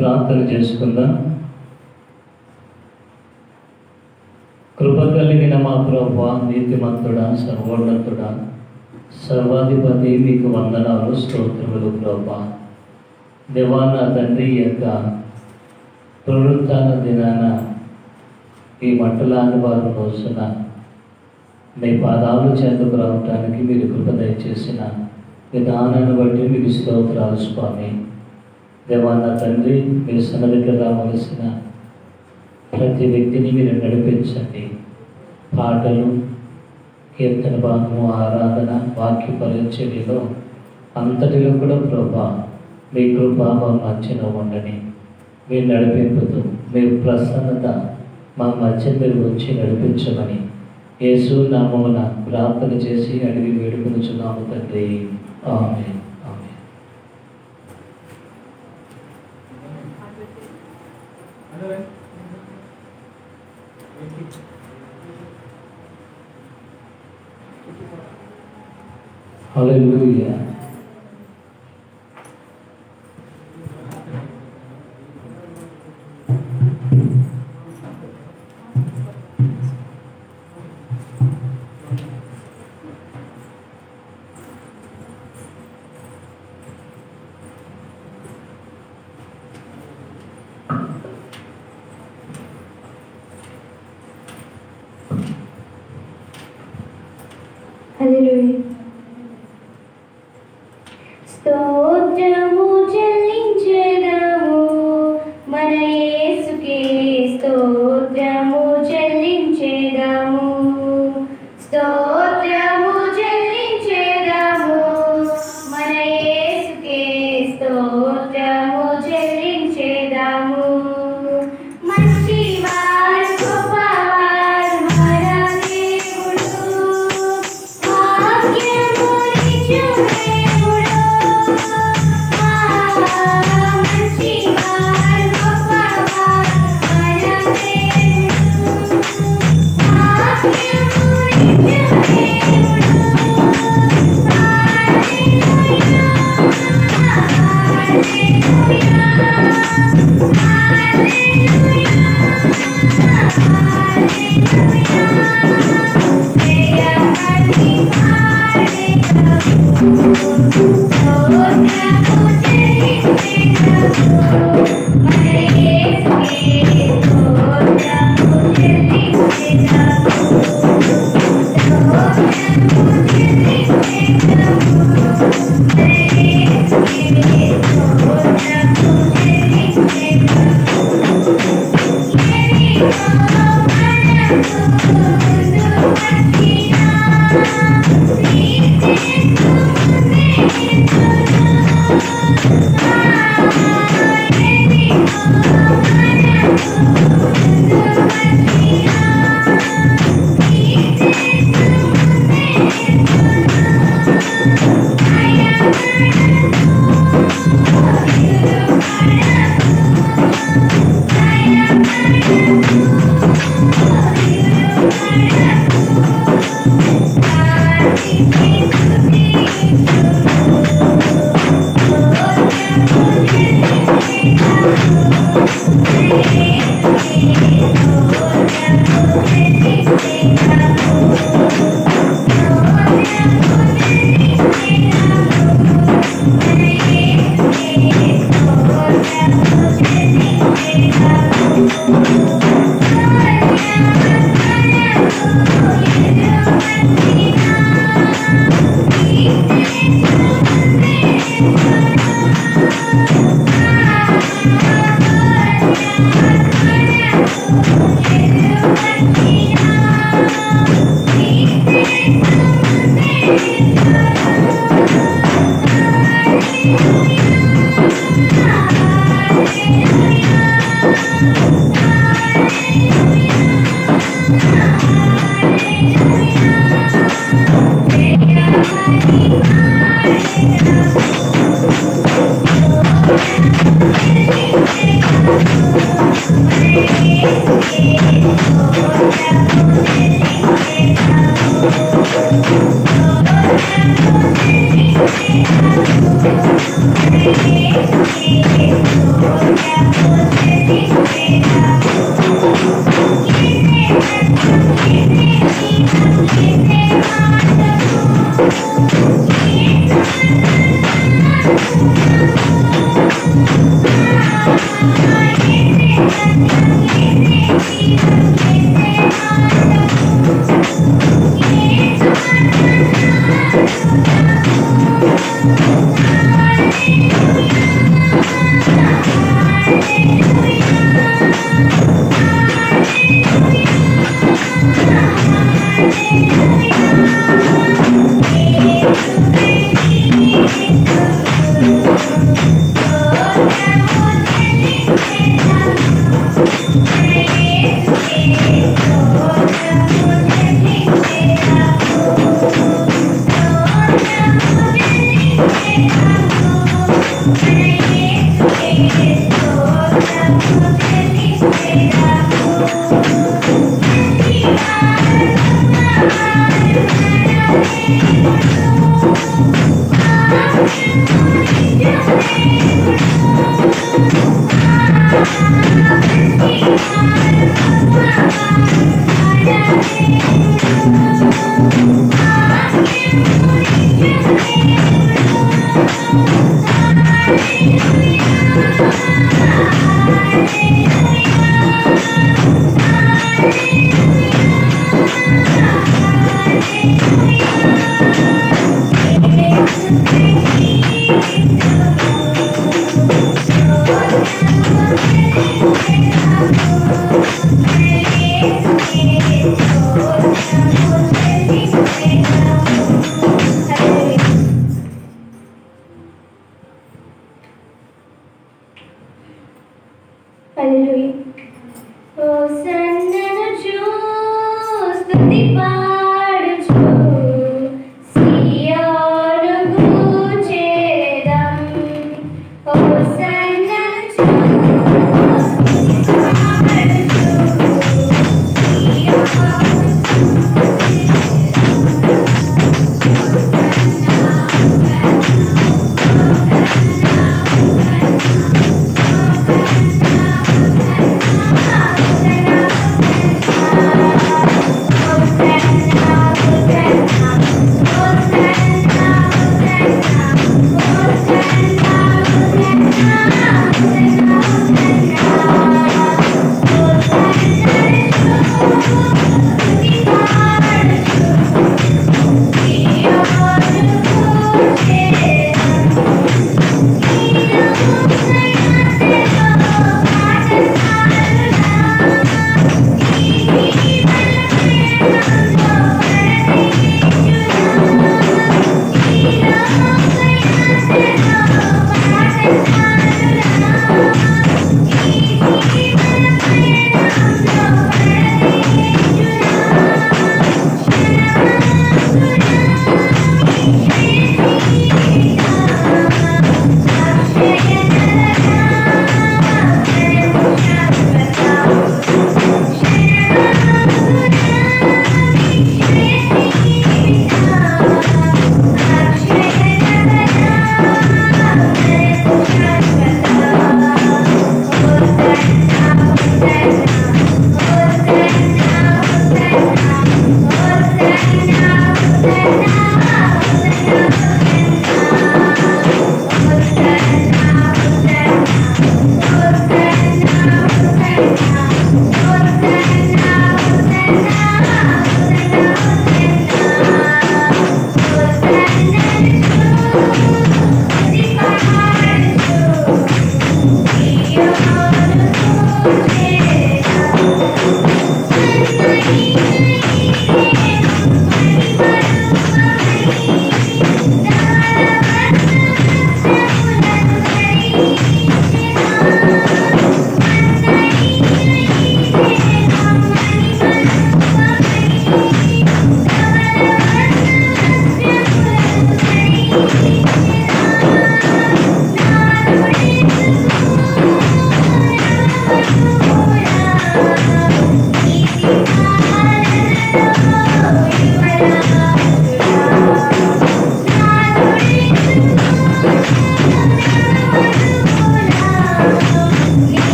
ప్రార్థన చేసుకుందాం. కృప కలిగిన మా ప్రభువా, నీతిమంతుడా, సర్వోన్నతుడా, సర్వాధిపతి, మీకు వందనాలు, స్తోత్రములు ప్రభువా. దేవా నా తండ్రి, యొక్క పునరుత్థాన దినాన ఈ మంటలాన్ని వారు రోజున మీ పాదాలు చెందుకు రావటానికి మీరు కృప దయచేసిన విధానాన్ని బట్టి మీకు స్తోత్రాలు స్వామి. దేవా నా తండ్రి, మీరు సన్నిధికి రావలసిన ప్రతి వ్యక్తిని మీరు నడిపించండి. పాటలు, కీర్తన భాగము, ఆరాధన, వాక్య పరిచర్యలో అంతటిలో కూడా ప్రభా మీ కృప మా మధ్యలో ఉండని, మీ నడిపింపుతూ మీ ప్రసన్నత మా మధ్య మీరు వచ్చి నడిపించమని యేసు నామమున ప్రార్థన చేసి అడిగి వేడుకొనుచున్నాము తండ్రి. ఆమేన్. హల్లెలూయా. హల్లెలూయా. స్తోత్రము చెల్లించెదము మన యేసుకే, స్తోత్రము చెల్లించెదము, స్తోత్రము చెల్లించెదము మన యేసుకే, స్తోత్రము చెల్లించెదము. మంచివాడు, గొప్పవాడు మన దేవుడు, భాగ్యమునిచ్చు దేవుడు. మంచివాడు, గొప్పవాడు మన దేవుడు, భాగ్యమునిచ్చు దేవుడు. హల్లెలూయా. హోసన్నను స్తుతి పాడుచు సియోను గూర్చెదం. హోసన్నను స్తుతి పాడుచు సియోను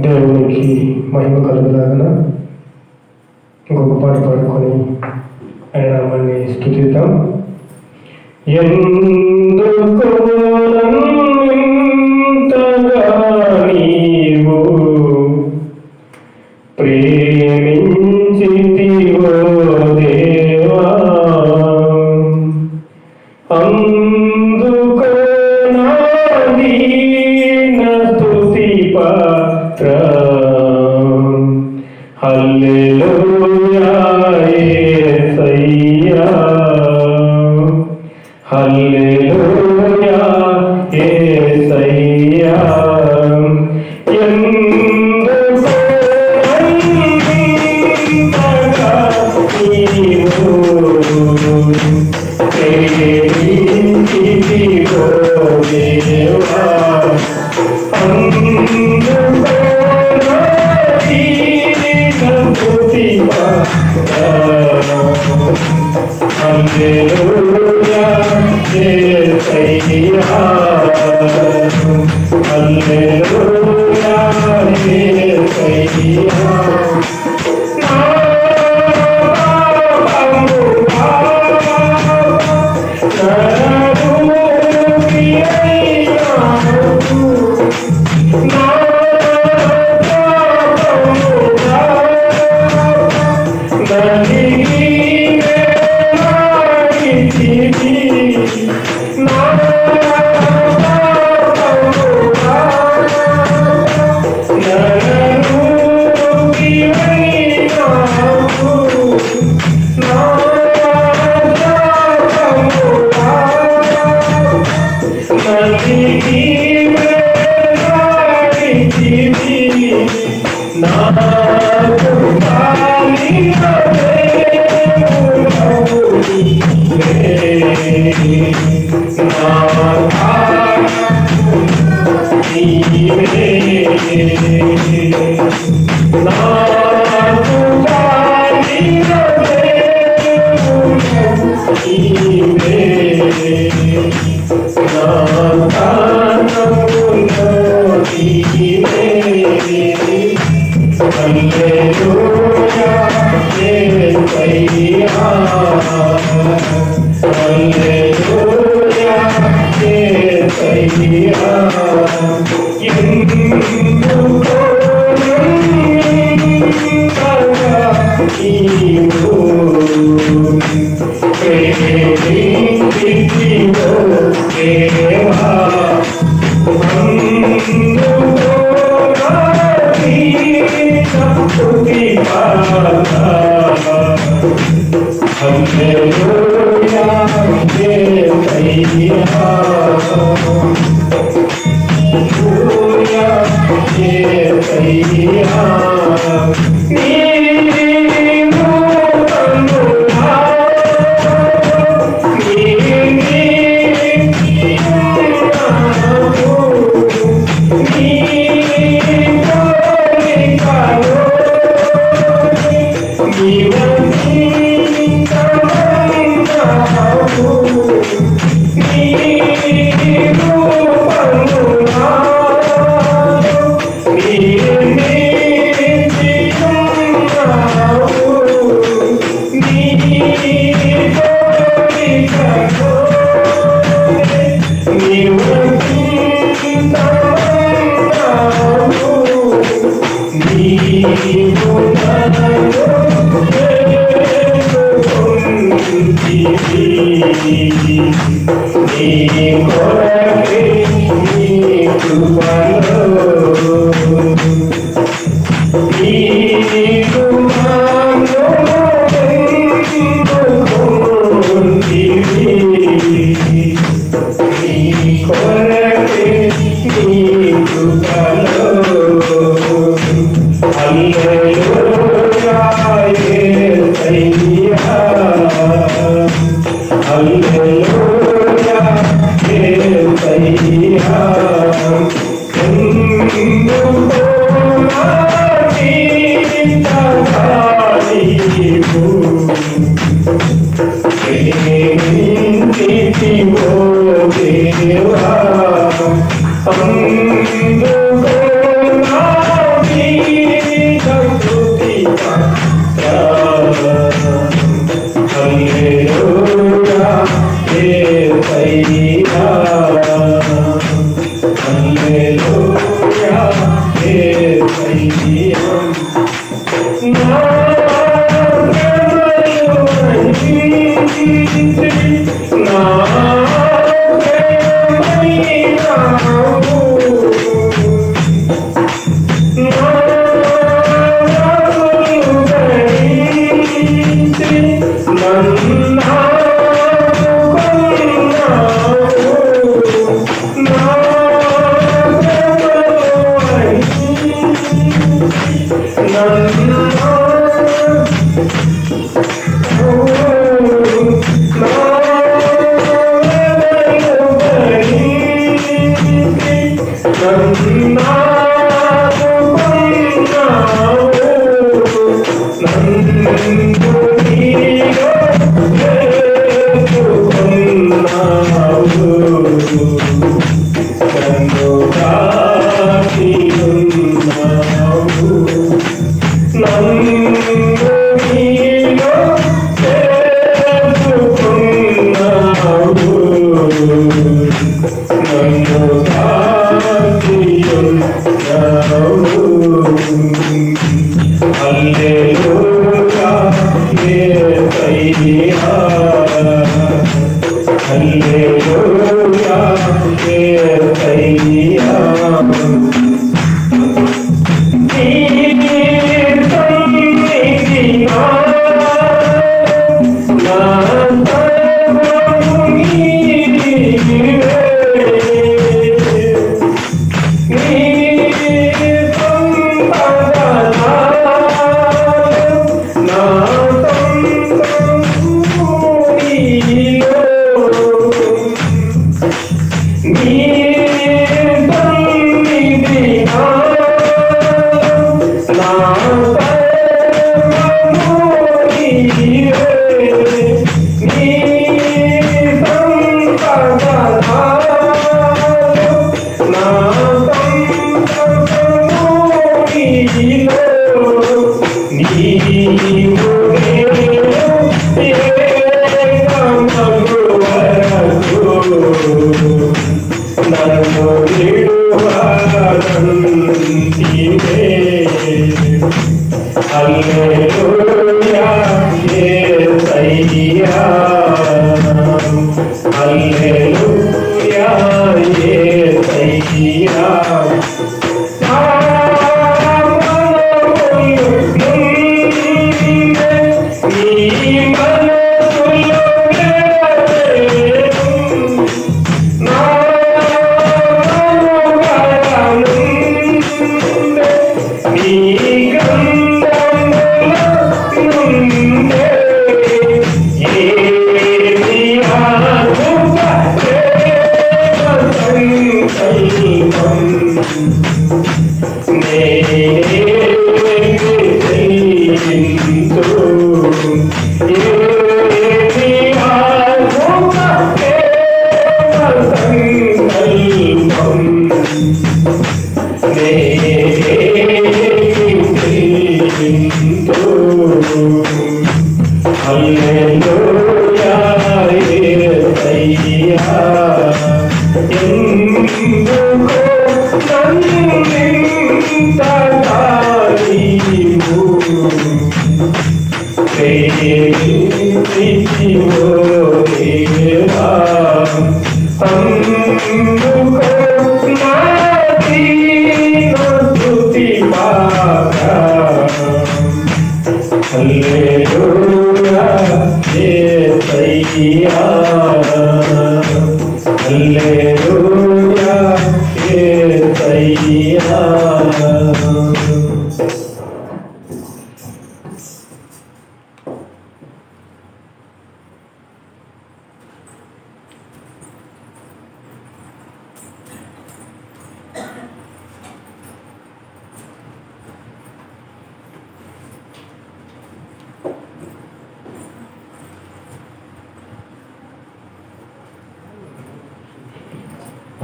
దేవునికి మహిమ కలుగులాగన ఇంకొక పాట పాడుకొని ఆయన నామాన్ని స్తుతిద్దాం. ఎందుకు నన్నింతగా నీవు ప్రేమించితివో దేవా, అందుకో నా దీన స్తుతి పాత్రం. హల్లెలూయా యేసయ్యా, హల్లెలూయా యేసయ్యా. ఎందుకో నన్నింతగా నీవు ప్రేమించితివో దేవా, అందుకో నా దీన స్తుతి పాత్రం. హల్లెలూయా యేసయ్యా, హల్లెలూయా యేసయ్యా.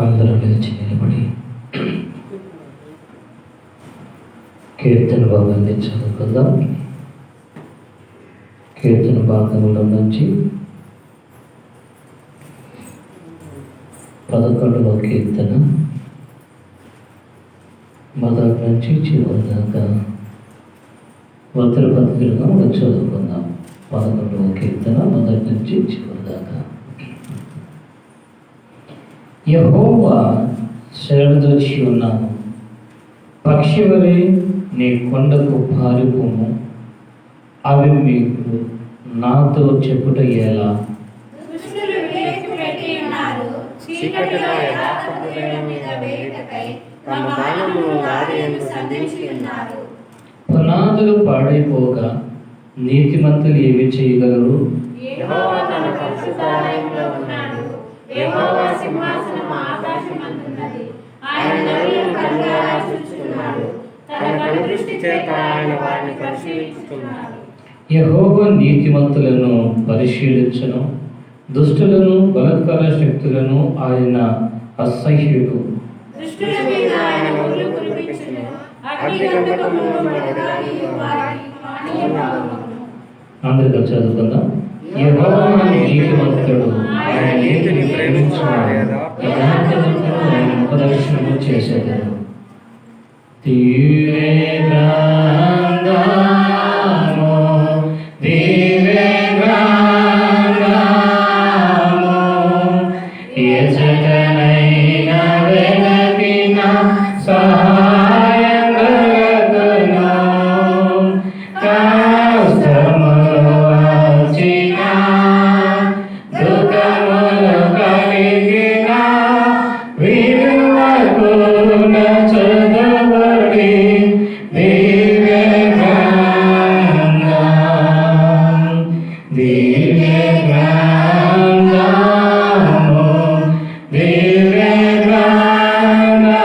అందరూ లేచి నిలబడి కీర్తన భాగాన్ని చదువుకుందాం. కీర్తన భాగంలో నుంచి 11వ కీర్తన మొదటి నుంచి చివరి దాకా ఉత్తర పత్రికలుగా మనం చదువుకుందాం. 11వ కీర్తన మొదటి నుంచి చివరి దాకా. యెహోవా శరణుజొచ్చి ఉన్నాను, పక్షి వలె నీ కొండకు పారిపోము. అవి మీకు నాతో చెప్పుట ఎలా? దుష్టులు వివేకి పెట్టి ఉన్నారు, చీకటిలో యథార్థవంతుల మీద వేయుటకై తమ బాణమును వారి యందు సంధించి ఉన్నారు. పునాదులు పాడైపోగా నీతిమంతులు ఏమి చేయగలరు? యెహోవా తన పరిశుద్ధాలయంలో ఉన్నాడు, యెహోవా సింహాసనం ఆకాశమందున్నది. ఆయన నరులను కన్నులారా చూస్తున్నాడు. తన కనుదృష్టి చేత ఆయన వారిని పరిశీలిస్తున్నాడు. యెహోవా నీతిమంతులను పరిశీలించును, దుష్టులను బలత్కార శక్తులను ఆయన అసహ్యుడు. దుష్టుల మీద ఆయన ఉరులు కురిపించును. అగ్ని గంధకమును వడగాలియు వారికి హానికరమగును. అందరికీ చదువుకుందాం. యెహోవా నీతిమంతుడు, ఆయన నీతిని ప్రేమించువాడు, యథార్థవంతుడు ఆయన ముఖదర్శనము చేసేదను. దివ్య గ్రంథము, దివ్య గ్రంథము, ఎచటనైన వెలకిన సహాయములకును, కష్టములు వచ్చిన, దుఃఖములు కలిగిన, విడువకున చదువుడి దివ్య గ్రంథం, దివ్య గ్రంథము, దివ్య గ్రంథము,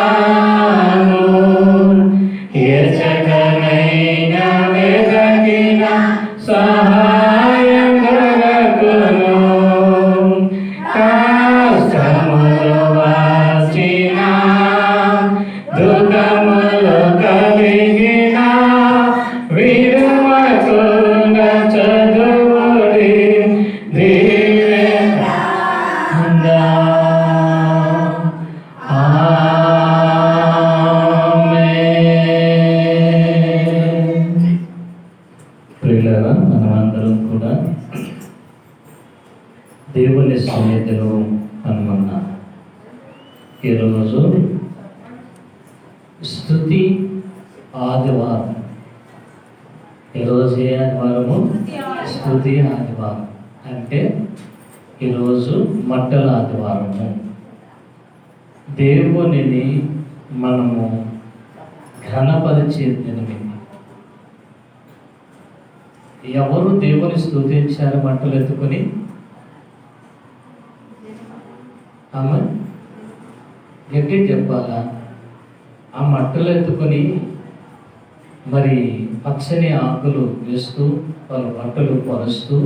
ఎచటనైన వెదకిన సహాయములకును, కష్టములు వచ్చిన, దుఃఖములు కలిగిన, విడువకున చదువుడి దివ్య గ్రంథం. ఆమేన్. ప్రియులారా, మనమందరం కూడా దేవుని సన్నిధిలో కనుగొన్నాం. ఈరోజు స్తుతి ఆదివారం. ఈరోజు ఏ ఆదివారము? స్తుతి ఆదివారం. అంటే ఈరోజు మట్టల ఆదివారము. దేవునిని మనము ఘనపరిచే దినమే. ఎవరు దేవుని స్తుతించారు మంటలు ఎత్తుకొని? ఆమె గట్టి చెప్పాలా? ఆ మట్టలు ఎత్తుకొని మరి పచ్చని ఆకులు వేస్తూ వాళ్ళ బట్టలు పరుస్తూ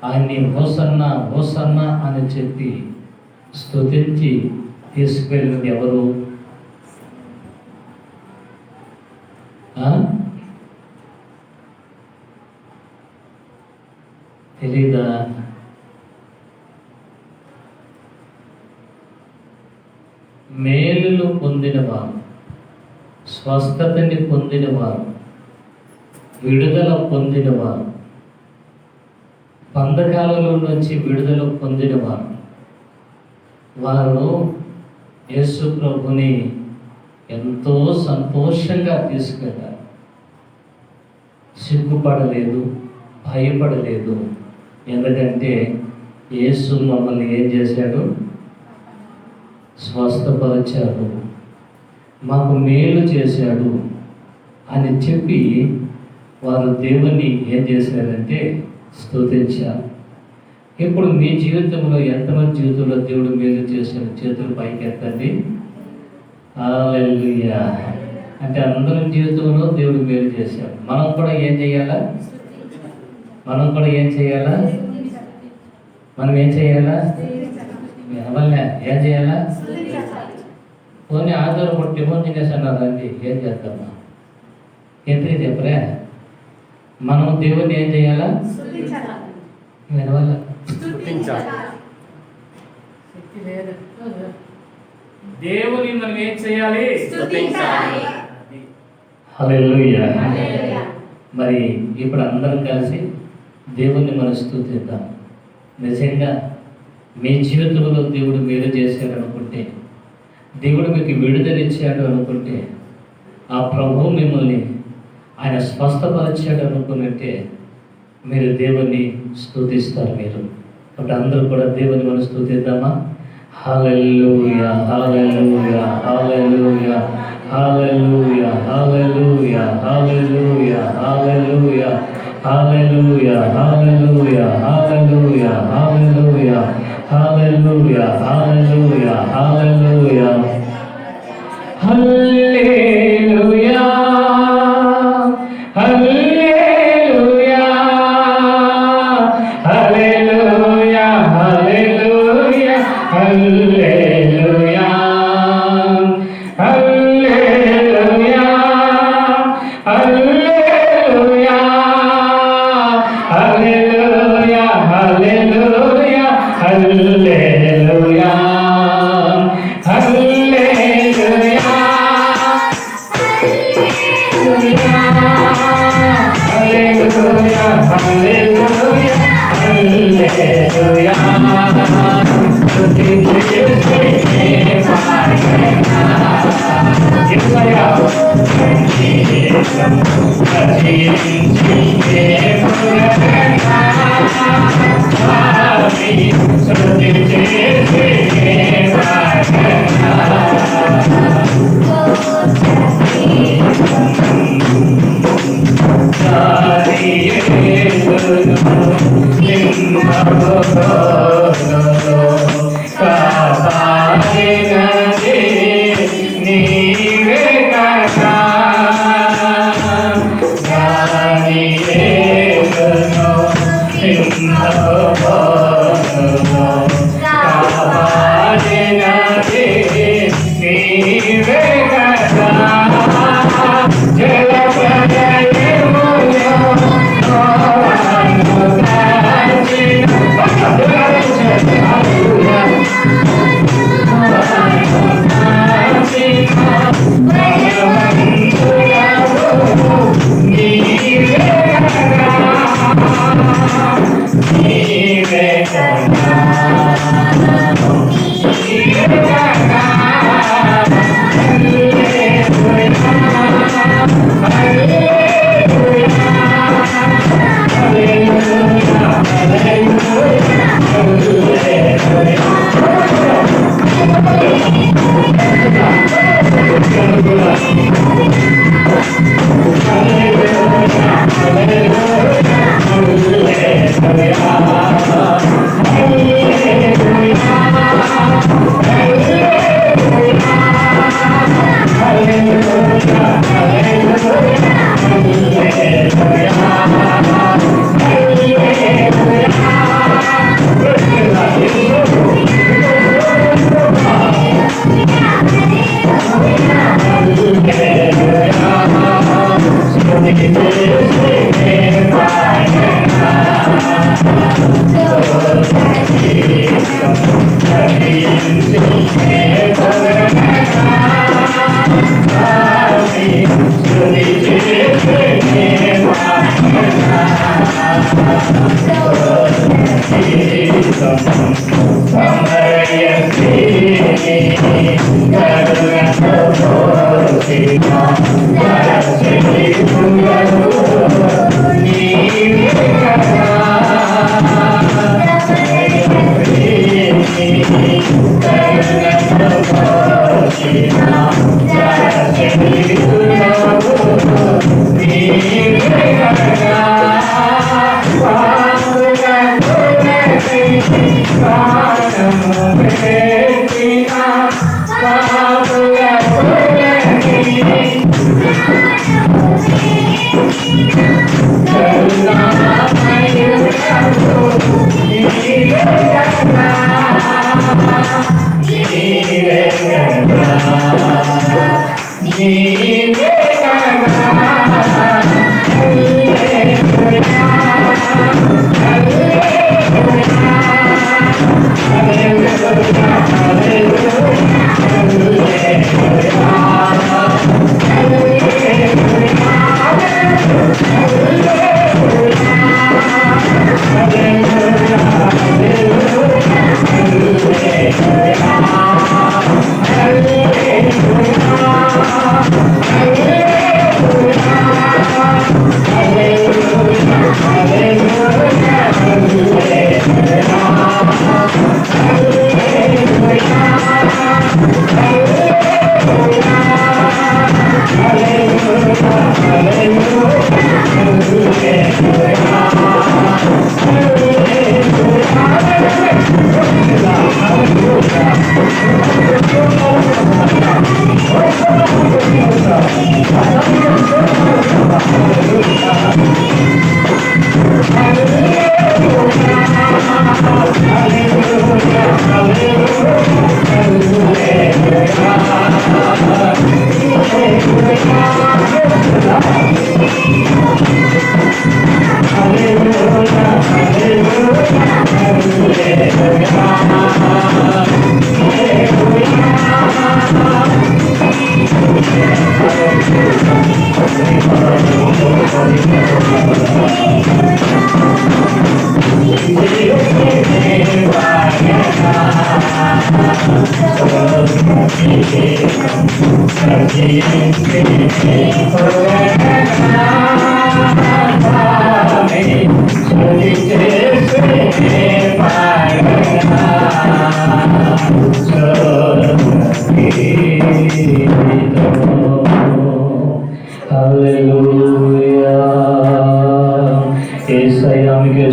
ఆయన్ని హోసన్న హోసన్న అని చెప్పి స్తుతించి తీసుకెళ్ళినది ఎవరు? తెలీదా? మేలులు పొందినవారు, స్వస్థతని పొందినవారు, విడుదల పొందినవారు, బంధకాలలో నుంచి విడుదల పొందినవారు, వారు యేసు ప్రభుని ఎంతో సంతోషంగా తీసుకెళ్ళారు. సిగ్గుపడలేదు, భయపడలేదు. ఎందుకంటే యేసు మమ్మల్ని ఏం చేశాడు? స్వస్థపరిచాడు, మాకు మేలు చేశాడు అని చెప్పి వారు దేవుని ఏం చేశారంటే స్తుతించారు. ఇప్పుడు మీ జీవితంలో ఎంతమంది జీవితంలో దేవుడు మేలు చేశాడు? చేతులు పైకి ఎత్తండి. హల్లెలూయా. అంటే అందరి జీవితంలో దేవుడు మేలు చేశాడు. మనం కూడా ఏం చేయాలా? మనం కూడా ఏం చేయాలా? మనం ఏం చేయాలా? ఎవరిలే ఏం చేయాలా? పోనీ ఆధారం కొట్టి ఏమో తినేసన్నారండి, ఏం చేద్దామా? ఎందుకు చెప్పరా? మనం దేవుని ఏం చేయాలా? వినవాల దేవుని మనం ఏం చేయాలి? హల్లెలూయా. మరి ఇప్పుడు అందరం కలిసి దేవుణ్ణి మనం స్తుతిద్దాం. నిజంగా మీ జీవితంలో దేవుడు మేలు చేశాడు అనుకుంటే, దేవుడు మీకు విడుదలిచ్చాడు అనుకుంటే, ఆ ప్రభువు మిమ్మల్ని ఆయన స్వస్థపరిచాడు అనుకున్నట్టే మీరు దేవుణ్ణి స్తుతిస్తారు. మీరు కాబట్టి అందరూ కూడా దేవుని మనం స్తుతిద్దామా? హల్లెలూయా, హల్లెలూయా, హల్లెలూయా, హల్లెలూయా, హల్లెలూయా, హల్లెలూయా, హల్లెలూయా, హల్లెలూయా, హల్లెలూయా, హల్లెలూయా, హల్లెలూయా, హల్లెలూయా హల్లెలూయా హల్లెలూయా హల్లెలూయా హల్లెలూయా హల్లెలూయా హల్లెలూయా హల్లెలూయా హల్లెలూయా హల్లెలూయా హల్లెలూయా హల్లెలూయా హల్లెలూయా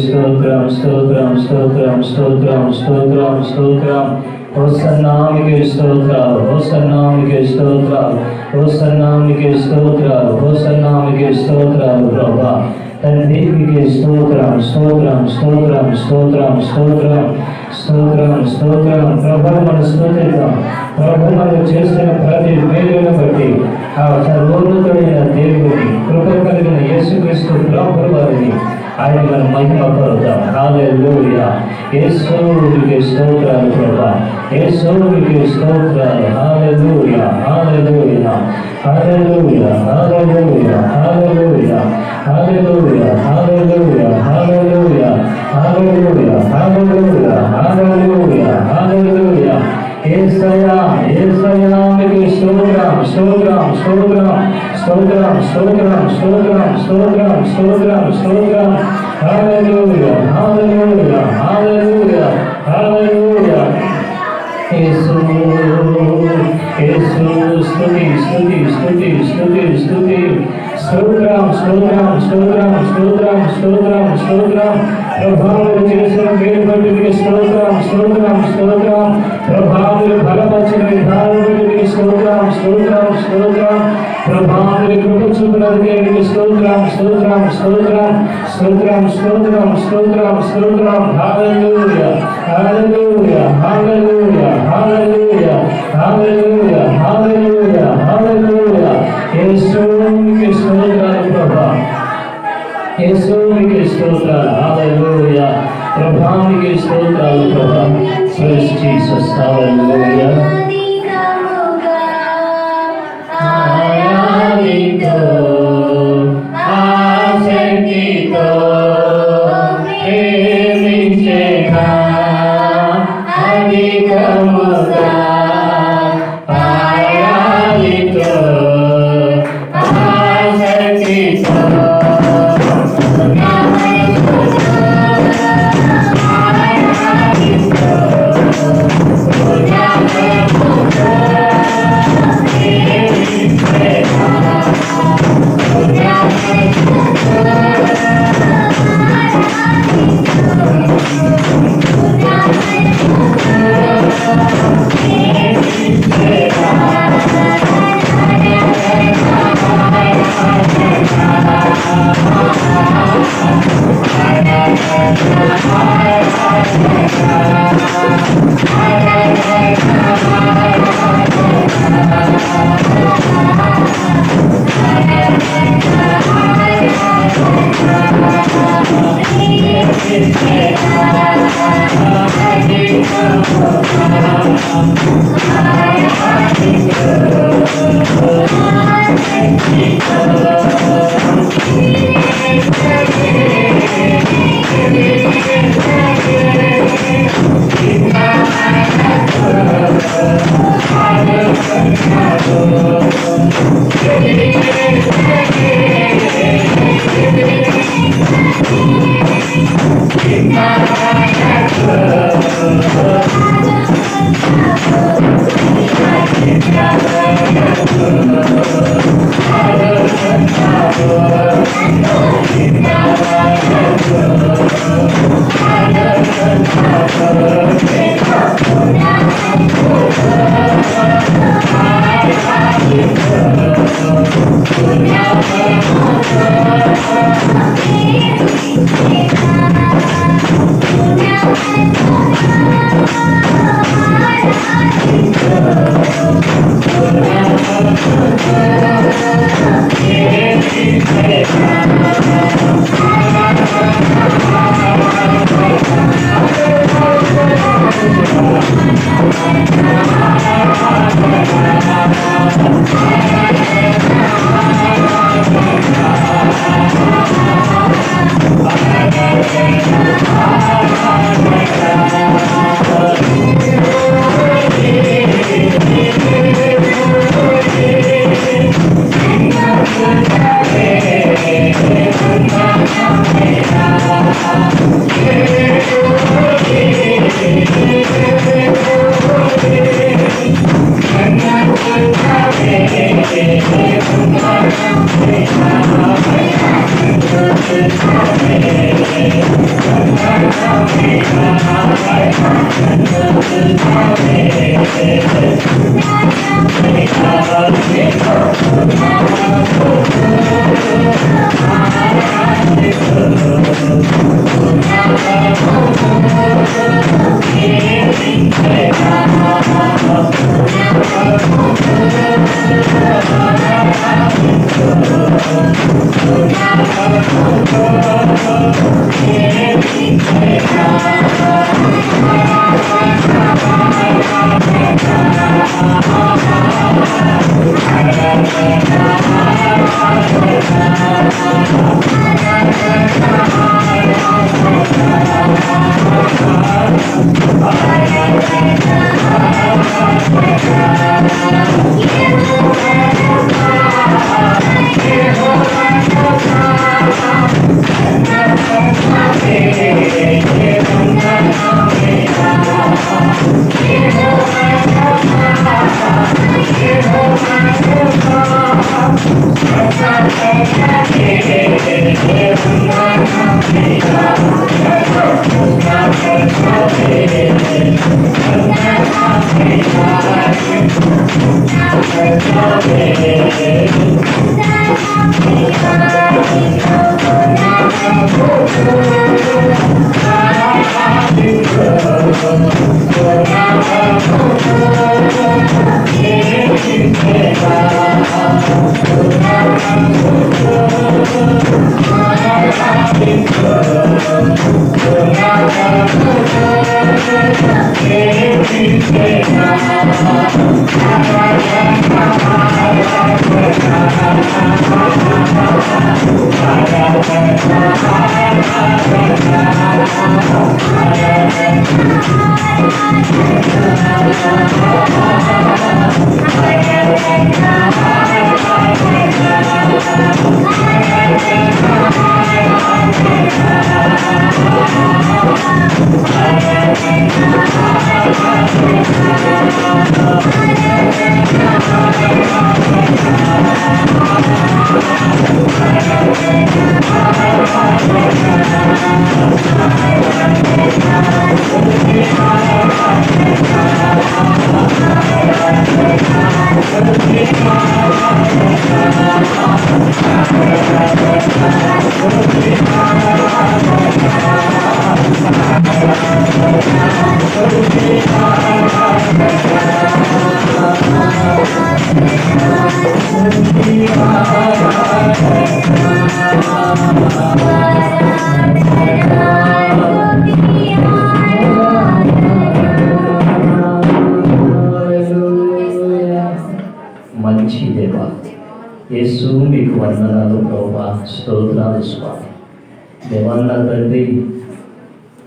స్తోత్రం స్తోత్రం స్తోత్రం స్తోత్రం స్తోత్రం స్తోత్రం హోసన్నామికి స్తోత్రాలు హోసన్నామికి స్తోత్రాలు హోసన్నామికి స్తోత్రాలు హోసన్నామికి స్తోత్రాలు ప్రభా తండ్రికి స్తోత్రం స్తోత్రం స్తోత్రం స్తోత్రం స్తోత్రం స్తోత్రం స్తోత్రం ప్రభు మన స్తోత్రిద్దాం ప్రభు మనం చేసిన ప్రతి మేలును బట్టి ఆ సర్వోన్నతుడైన దేవుని కృప కలిగిన యేసుక్రీస్తు ప్రభు వారిని ఆయన మనం మహిమ పడతాం. హల్లెలూయా. యేసువునికి స్తోత్రాలు ప్రభా, యేసువునికి స్తోత్రాలు. హల్లెలూయా హల్లెలూయా హల్లెలూయా హల్లెలూయా హల్లెలూయా హల్లెలూయా హల్లెలూయా హల్లెలూయా హల్లెలూయా హల్లెలూయా హల్లెలూయా హల్లెలూయా. యేసయ్యా యేసయ్యానికి స్తోత్రం స్తోత్రం స్తోత్రం స్తోత్రం స్తోత్రం స్తోత్రం స్తోత్రం స్తోత్రం స్తోత్రం. హల్లెలూయా హల్లెలూయా హల్లెలూయా హల్లెలూయా. యేసు యేసు స్తుతి స్తుతి స్తుతి స్తుతి స్తుతి. స్తోత్రం స్తోత్రం స్తోత్రం స్తోత్రం స్తోత్రం స్తోత్రం. ప్రభావం చేసిన పేరు బట్టి స్తోత్రం స్తోత్రం స్తోత్రం. ప్రభావం బలపరిచిన విధానం బట్టి స్తోత్రం స్తోత్రం స్తోత్రం. ప్రభావం కృప చూపినందుకు స్తోత్రం స్తోత్రం స్తోత్రం స్తోత్రం స్తోత్రం స్తోత్రం స్తోత్రం. హల్లెలూయా హల్లెలూయా హల్లెలూయా హల్లెలూయా హల్లెలూయా హల్లెలూయా హల్లెలూయా. యేసునికి స్తోత్రాలు ప్రభా, యేసునికి స్తోత్రాలు. హల్లెలూయా. ప్రభానికి స్తోత్రాలు ప్రభా. Praise Jesus. హల్లెలూయా. ఆయాదితో ఆసక్తితో ప్రేమించేగా అధికముగా ఆయాదితో ఆసక్తితో మంచి దేవా, యేసు మీకు వందనాలు ప్రభువా, స్తోత్రాలు స్వామి. దేవాన్న తండ్రి,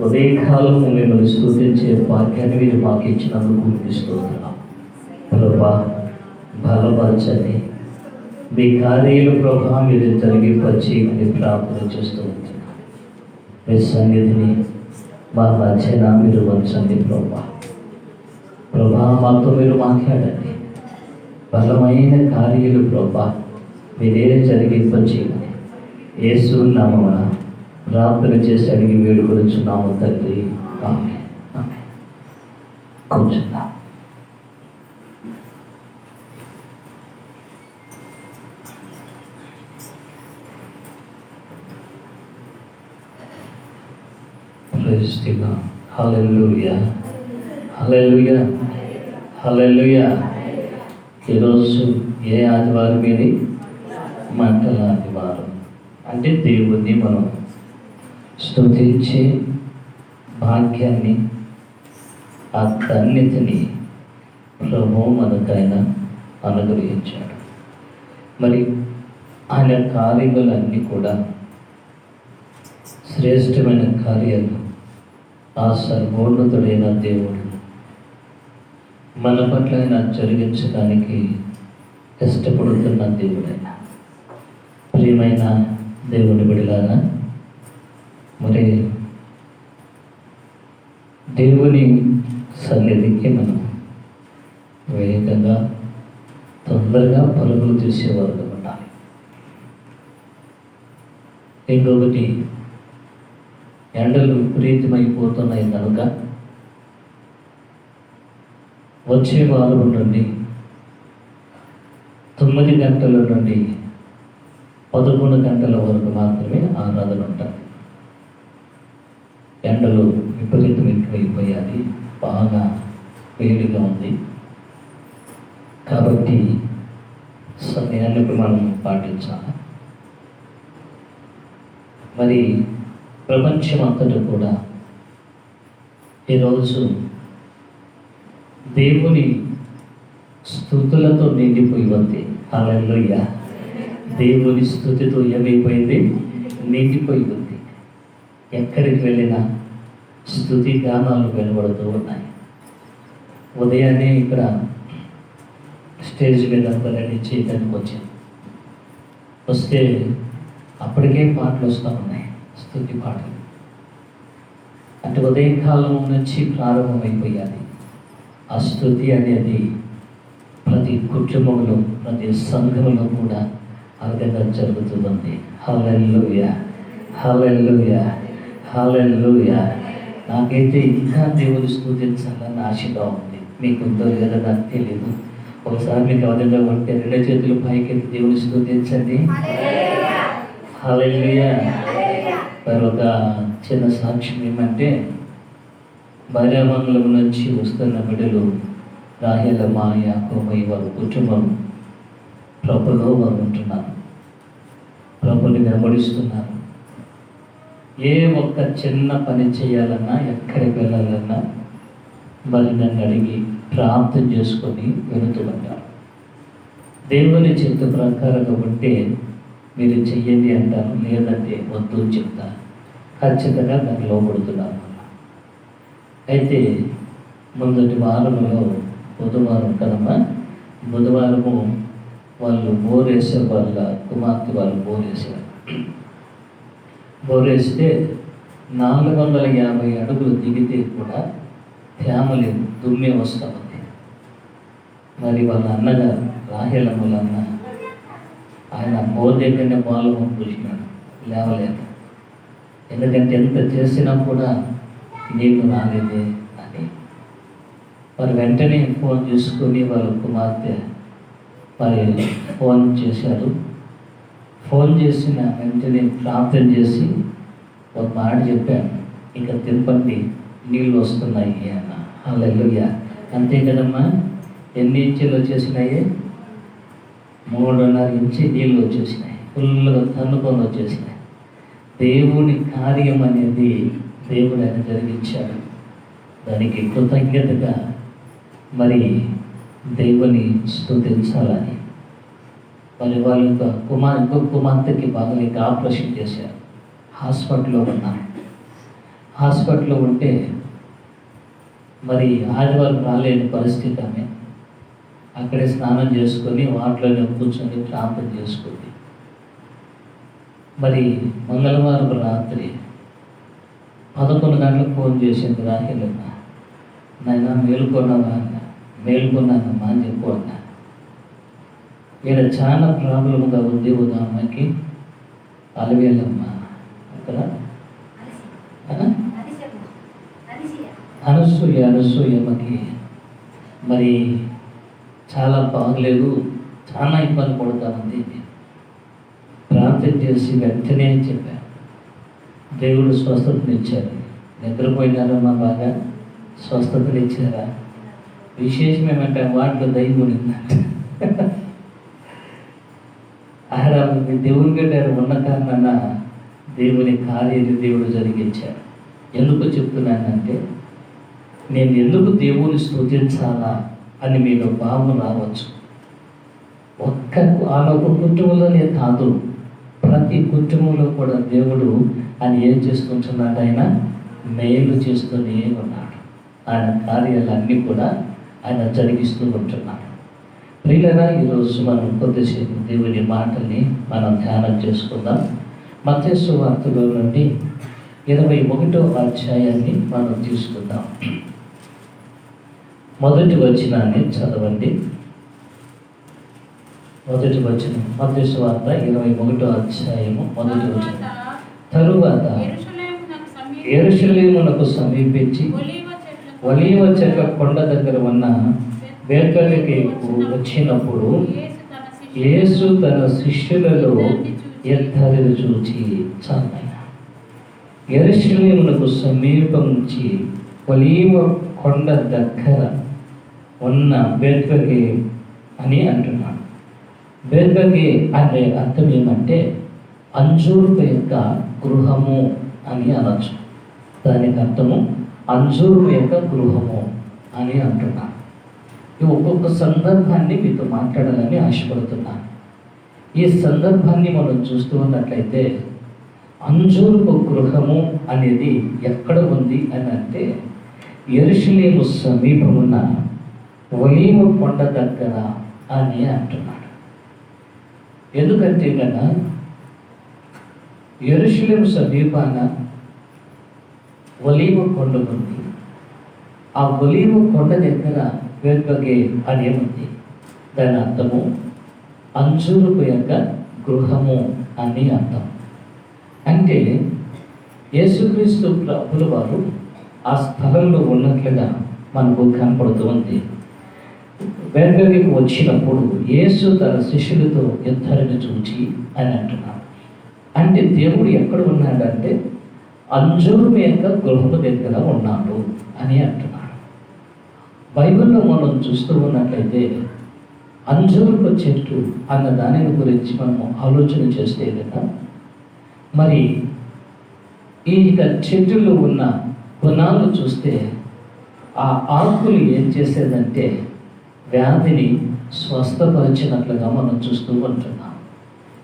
ఉదయకాలం మిమ్మల్ని స్తుతించే భాగ్యాన్ని మీరు మాకు ఇచ్చినందుకు మీకు స్తోత్రం ప్రభువా. బలపరచండి, మీ కార్యాలు ప్రభా మీరు జరిగిపరిచి మీరు ప్రార్థన చేస్తూ ఉంటున్నాం. మీ సన్నిధిని మా మధ్యన మీరు వంచండి ప్రభా. ప్రభా మాతో మీరు మాట్లాడండి, బలమైన కార్యాలు ప్రభా మీరే జరిగింపచేయమని యేసు నామమున ప్రార్థన చేసి అడిగి వేడుకొనుచున్నాము తండ్రి, ఆమేన్. ఆమేన్. కూర్చుందాం. Praise the Lord. హల్లెలూయా, హల్లెలూయా, హల్లెలూయా. ఈరోజు ఏ ఆదివారం ఇది? మంటల ఆదివారం. అంటే దేవుణ్ణి మనం స్తుతించే భాగ్యాన్ని, ఆ ధన్యతని ప్రభువు మనకైనా అనుగ్రహించాడు. మరి ఆయన కార్యములన్నీ కూడా శ్రేష్టమైన కార్యాలు. ఆ సర్వోన్నతుడైన దేవుడు మన పట్ల ఆయన జరిగించడానికి ఇష్టపడుతున్న దేవుడైన ప్రియమైన దేవుని బిడ్డలారా, మరి దేవుని సన్నిధికి మనం వేగంగా తొందరగా పరుగులు తీసేవారు ఉండాలి. ఇంకొకటి, ఎండలు విపరీతమైపోతున్నాయి కనుక వచ్చే వారం నుండి 9 గంటల నుండి 11 గంటల వరకు మాత్రమే ఆరాధన ఉంటుంది. ఎండలు విపరీతం ఎక్కువైపోయాయి, బాగా వేడిగా ఉంది. కాబట్టి సమయాన్ని మనం పాటించాలి. మరి ప్రపంచం అంతటా కూడా ఈరోజు దేవుని స్తుతులతో నిండిపోయి ఉంది. హల్లెలూయా. దేవుని స్తుతితో ఏమైపోయింది? నిండిపోయి ఉంది. ఎక్కడికి వెళ్ళినా స్తుతి గానాలు వినబడుతూ ఉన్నాయి. ఉదయాన్నే ఇక్కడ స్టేజ్ మీద రెడీ చేయడానికి వచ్చాను. వస్తే అప్పటికే పాటలు వస్తూ ఉన్నాయి, స్తుతి పాటలు. అంటే ఉదయకాలం నుంచి ప్రారంభమైపోయాలి. ఆ స్తుతి అనేది ప్రతి కుటుంబంలో, ప్రతి సంఘంలో కూడా ఆ విధంగా జరుగుతుంది. హల్లెలూయా, హల్లెలూయా, హల్లెలూయా. నాకైతే ఇంకా దేవుని స్తుతించాలని ఆశగా ఉంది. మీకు ఉందో లేదో నాకు తెలియదు. ఒకసారి మీకు విధంగా ఉంటే 2 చేతులు పైకెత్తి దేవుని స్తుతించండి. హల్లెలూయా. మరి ఒక చిన్న సాక్ష్యం ఏమంటే, భార్యామంగళం నుంచి వస్తున్న బిడ్డలు రాహేలమ్మ, యాకోబయ్య వారి కుటుంబం ప్రభులో వారు ఉంటున్నారు, ప్రభుని వెంబడిస్తున్నారు. ఏ ఒక్క చిన్న పని చేయాలన్నా, ఎక్కడికి వెళ్ళాలన్నా మరి నన్ను అడిగి ప్రార్థన చేసుకొని వెళుతూ ఉంటారు. దేవుని చిత్త ప్రకారంగా ఉంటే మీరు చెయ్యండి అంటారు, లేదంటే వద్దు చెప్తారు. ఖచ్చితంగా దాన్ని లోపడుతున్నారు. అయితే ముందటి వారంలో బుధవారం కదమ్మా, బుధవారము వాళ్ళు బోరేసారు, వాళ్ళ కుమార్తె వాళ్ళు బోరేసారు. బోరేస్తే 450 అడుగులు దిగితే కూడా తేమ లేదు, దుమ్మే వస్తూ ఉంది. మరి వాళ్ళ అన్నగారు రాహేలమ్మల అన్న, ఆయన బోర్ దగ్గరనే బాల్ పంపించినాడు, లేవలేదు. ఎందుకంటే ఎంత చేసినా కూడా నీళ్ళు రాలేదే అని. వారు వెంటనే ఫోన్ చేసుకుని వాళ్ళ కుమార్తె మరి ఫోన్ చేశారు. ఫోన్ చేసిన వెంటనే ప్రార్థన చేసి ఒక మాట చెప్పాను, ఇంకా తింపండి, నీళ్ళు వస్తున్నాయి అన్న. హల్లెలూయా. అంతే కదమ్మా. ఎన్ని ఇంచులు వచ్చేసినాయి? 3.5 ఇంచి నీళ్ళు వచ్చేసినాయి, ఫుల్గా తన్నుకొని వచ్చేసినాయి. దేవుని కార్యం అనేది దేవుడు ఆయన జరిగించాడు. దానికి కృతజ్ఞతగా మరి దేవుని స్తుతించాలని మరి వాళ్ళ ఇంకో కుమార్తెకి బాగా ఆపరేషన్ చేశారు. హాస్పిటల్లో ఉన్నారు. హాస్పిటల్లో ఉంటే మరి ఆదివారం రాలేని పరిస్థితి. ఆమె అక్కడే స్నానం చేసుకొని వాటిలోనే కూర్చొని ప్రార్థన చేసుకుంది. మరి మంగళవారం రాత్రి 11 గంటలకు ఫోన్ చేసింది రాహేలమ్మ. నాయన మేలుకున్నావా అన్న. మేలుకున్నానమ్మా అని చెప్పు అన్న. ఇక్కడ చాలా ప్రాబ్లంగా ఉంది ఉదాహరణకి అలవేలమ్మ అక్కడ అనసూయమ్మకి మరి చాలా బాగలేదు, చాలా ఇబ్బంది పడుతుంది. ప్రార్థన చేసి వెంటనే చెప్పాను, దేవుడు స్వస్థతనిచ్చారు. నిద్రపోయినారమ్మా, బాగా స్వస్థతనిచ్చారా? విశేషం ఏమంటే వాటిలో దైవం ఉందంటే ఆడ దేవుని గడ్డ ఉన్న కారణాన దేవుని కార్యాన్ని దేవుడు జరిగించాడు. ఎందుకు చెప్తున్నానంటే, నేను ఎందుకు దేవుని స్తుతించాలా అని మీకు భావన రావచ్చు. ఆమె ఒక కుటుంబంలోనే కాదు, ప్రతి కుటుంబంలో కూడా దేవుడు ఆయన ఏం చేసుకుంటున్నాడు? ఆయన మేలు చేస్తూనే ఉన్నాడు. ఆయన కార్యాలన్నీ కూడా ఆయన జరిగిస్తూ ఉంటున్నాడు. ప్రియులరా, ఈరోజు మనం కొద్దిసేపు దేవుని మాటల్ని మనం ధ్యానం చేసుకుందాం. మత్తయి సువార్తలో నుండి 21వ అధ్యాయాన్ని మనం తీసుకుందాం. మొదటి వచనాన్ని చదవండి. మొదటి వచనం, మత్తయి సువార్త 21వ అధ్యాయము మొదటి వచనం. తరువాత యెరూషలేమునకు సమీపించి ఒలీవ చెట్ల కొండ దగ్గర ఉన్న బేతేలుకి వచ్చినప్పుడు యేసు తన శిష్యులలో ఇద్దరిని చూచి చాలైన యెరూషలేమునకు సమీపించి ఒలీవ కొండ దగ్గర ఉన్న బేత్ఫగే అని అంటున్నాడు. బేత్ఫగే అనే అర్థం ఏమంటే అంజూరు యొక్క గృహము అని అనొచ్చు. దానికి అర్థము అంజూరు యొక్క గృహము అని అంటున్నాను. ఈ ఒక్కొక్క సందర్భాన్ని మీతో మాట్లాడాలని ఆశపడుతున్నాను. ఈ సందర్భాన్ని మనం చూస్తూ ఉన్నట్లయితే అంజూరపు గృహము అనేది ఎక్కడ ఉంది అని అంటే యెరూషలేము సమీపమున్న ఒలీవ కొండ దగ్గర అని అని అంటున్నాడు. ఎందుకంటే కనుక యెరూషలేము సమీపాన ఒలీవ కొండ ఉంది. ఆ ఒలీవ కొండ దగ్గర బేత్ఫగే అని ఉంది. దాని అర్థము అంజూరపు యొక్క గృహము అని అర్థం. అంటే యేసుక్రీస్తు ప్రభుల వారు ఆ స్థలంలో ఉన్నట్లుగా మనకు కనపడుతూ ఉంది. బేత్ఫగేకి వచ్చినప్పుడు యేసు తన శిష్యులతో ఇద్దరిని చూచి అని అంటున్నాడు. అంటే దేవుడు ఎక్కడ ఉన్నాడంటే అంజూరపు యొక్క గృహము దగ్గర ఉన్నాడు అని అంటున్నాడు. బైబిల్లో మనం చూస్తూ ఉన్నట్లయితే అంజూరపు చెట్టు అన్న దాని గురించి మనము ఆలోచన చేస్తే కదా, మరి ఈ చెట్టులో ఉన్న గుణాలు చూస్తే ఆ ఆకులు ఏం చేసేదంటే వ్యాధిని స్వస్థపరిచినట్లుగా మనం చూస్తూ ఉంటున్నాం.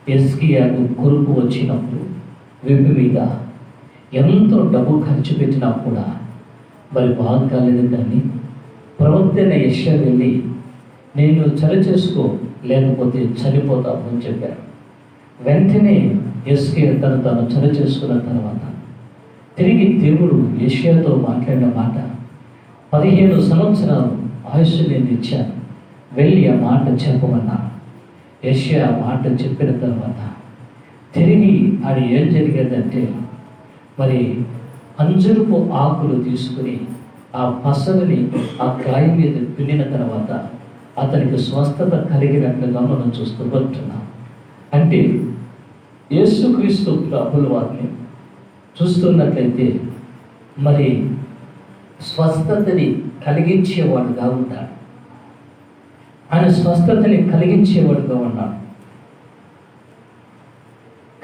హిజ్కియాకు కురుపు వచ్చినప్పుడు వీపు మీద ఎంతో డబ్బు ఖర్చు పెట్టినా కూడా మరి బాగా కాలేదు. కానీ ప్రవక్తైన యెషయా వెళ్ళి నేను చేసుకో లేకపోతే చనిపోతావు అని చెప్పారు. వెంటనే హిజ్కియా తను చేసుకున్న తర్వాత తిరిగి దేవుడు యెషయాతో మాట్లాడిన మాట, 15 సంవత్సరాలు ఆయుష్షు నేను ఇచ్చాను, వెళ్ళి ఆ మాట చెప్పమన్నాను. యెషయా ఆ మాట చెప్పిన తర్వాత తిరిగి అది ఏం జరిగేదంటే మరి అంజురపు ఆకులు తీసుకుని ఆ పసరుని ఆ గాయ మీద పిండిన తర్వాత అతనికి స్వస్థత కలిగినట్లుగా మనం చూస్తూ ఉంటున్నాం. అంటే యేసుక్రీస్తు ప్రభుల వారిని చూస్తున్నట్లయితే మరి స్వస్థతని కలిగించేవాడుగా ఉంటాడు. ఆయన స్వస్థతని కలిగించేవాడుగా ఉన్నాడు.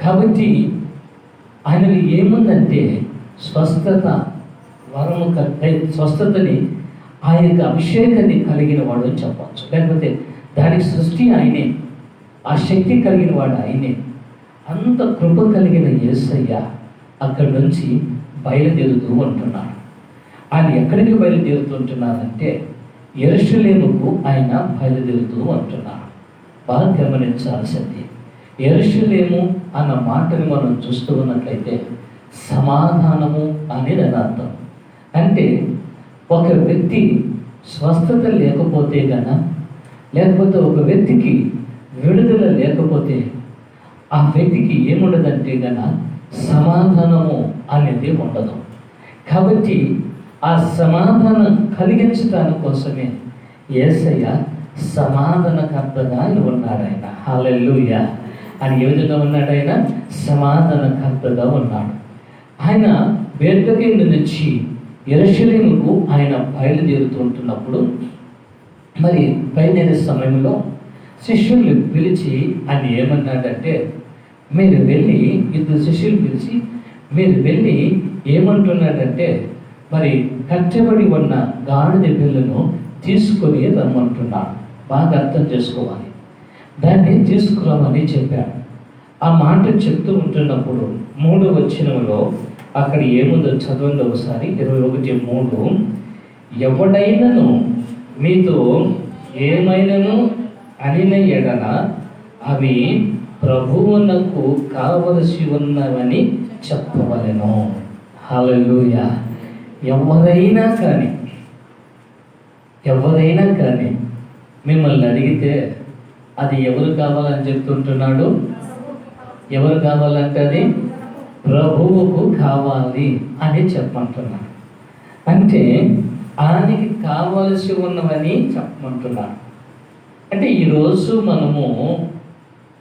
కాబట్టి ఆయనలో ఏముందంటే స్వస్థత వరము స్వస్థతని ఆ యొక్క అభిషేకాన్ని కలిగిన వాడు అని చెప్పచ్చు. లేకపోతే దానికి సృష్టి ఆయనే, ఆ శక్తి కలిగిన వాడు ఆయనే. అంత కృప కలిగిన యేసయ్య అక్కడి నుంచి బయలుదేరుతూ ఉంటున్నాడు. ఆయన ఎక్కడికి బయలుదేరుతుంటున్నారంటే యెరూషలేముకు ఆయన బయలుదేరుతూ ఉంటున్నాడు. బాగా గమనించాల్సింది, యెరూషలేము అన్న మాటని మనం చూస్తూ ఉన్నట్లయితే సమాధానము అనేది దాని అర్థం. అంటే ఒక వ్యక్తి స్వస్థత లేకపోతే గన, లేకపోతే ఒక వ్యక్తికి విడుదల లేకపోతే ఆ వ్యక్తికి ఏముండదంటే గన సమాధానము అనేది ఉండదు. కాబట్టి ఆ సమాధానం కలిగించడానికి కోసమే యేసయ్య సమాధానకర్తగా ఉన్నాడు. ఆయన హల్లెలూయా అని ఏ విధంగా ఉన్నాడు? ఆయన సమాధానకర్తగా ఉన్నాడు. ఆయన బేత్ఫగే నుంచి యెరూషలేముకు ఆయన బయలుదేరుతుంటున్నప్పుడు మరి బయలుదేరే సమయంలో శిష్యుల్ని పిలిచి ఆయన ఏమన్నాడంటే, మీరు వెళ్ళి, ఇద్దరు శిష్యులు పిలిచి మీరు వెళ్ళి ఏమంటున్నాడంటే మరి కట్టబడి ఉన్న గాడిద పిల్లను తీసుకొని రమ్మంటున్నాడు. బాగా అర్థం చేసుకోవాలి. దాన్ని తీసుకురామని చెప్పాడు. ఆ మాట చెప్తూ ఉంటున్నప్పుడు 3వ వచనంలో అక్కడ ఏముందో చదవండి ఒకసారి. 21:3 ఎవడైనను మీతో ఏమైనను అనిన ఎడల అవి ప్రభువునకు కావలసి ఉన్నవని చెప్పవలెను. హల్లెలూయా. ఎవరైనా కానీ మిమ్మల్ని అడిగితే అది ఎవరు కావాలని చెప్తుంటున్నాడు? ఎవరు కావాలంటే అది ప్రభువుకు కావాలి అని చెప్పమంటున్నాడు. అంటే ఆయనకి కావలసి ఉన్నవని చెప్పమంటున్నాడు. అంటే ఈరోజు మనము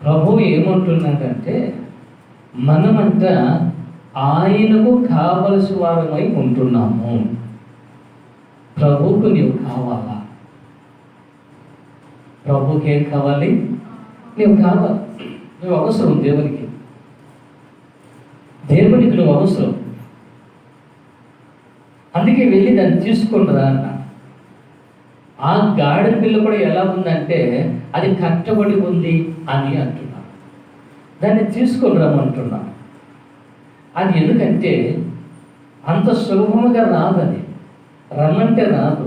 ప్రభువు ఏమంటున్నాడంటే మనమంట ఆయనకు కావలసి వారమై ఉంటున్నాము. ప్రభువుకు నీవు కావాలా? ప్రభువుకి ఏం కావాలి? నీవు కావాలి. నువ్వు అవసరం దేవునికి నువ్వు అవసరం. అందుకే వెళ్ళి దాన్ని తీసుకుంటరా అన్న. ఆ గాడిద పిల్ల కూడా ఎలా ఉందంటే అది కట్టబడి ఉంది అని అంటున్నాను. దాన్ని తీసుకొని రమ్మంటున్నాను. అది ఎందుకంటే అంత సులభముగా రాదు. అది రమ్మంటే రాదు.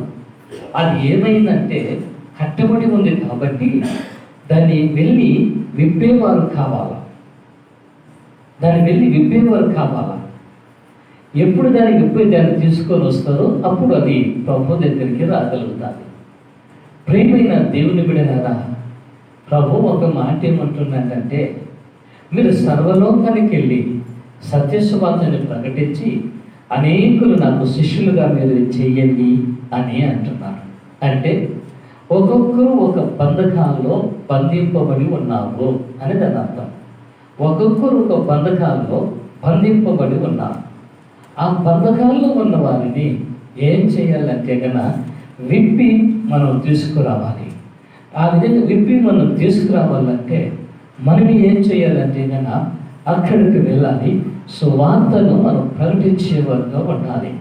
అది ఏమైందంటే కట్టబడి ఉంది కాబట్టి దాన్ని వెళ్ళి విప్పేవారు కావాలా, దాన్ని వెళ్ళి విప్పేవారు కావాలా. ఎప్పుడు దాన్ని విప్పి దాన్ని తీసుకొని వస్తారో అప్పుడు అది ప్రభు దగ్గరికి రాగలుగుతారు. ప్రియమైన దేవుని బిడ్డలారా, ప్రభు ఒక మాట ఏమంటున్నాడంటే, మీరు సర్వలోకానికి వెళ్ళి సత్యసువార్తని ప్రకటించి అనేకులు నాకు శిష్యులుగా మీరు చెయ్యండి అని అంటున్నారు. అంటే ఒక్కొక్కరు ఒక బంధకాల్లో బంధింపబడి ఉన్నావు అని దాని అర్థం. ఒక్కొక్కరు ఒక బంధకాల్లో బంధింపబడి ఉన్నారు. ఆ బంధకాల్లో ఉన్న వారిని ఏం చేయాలంటే కనుక విప్పి మనం తీసుకురావాలి. ఆ విధంగా విప్పి మనం తీసుకురావాలంటే మనం ఏం చేయాలంటే కనుక అక్కడికి వెళ్ళాలి, సువార్తను మనం ప్రకటించేవారుగా ఉండాలి.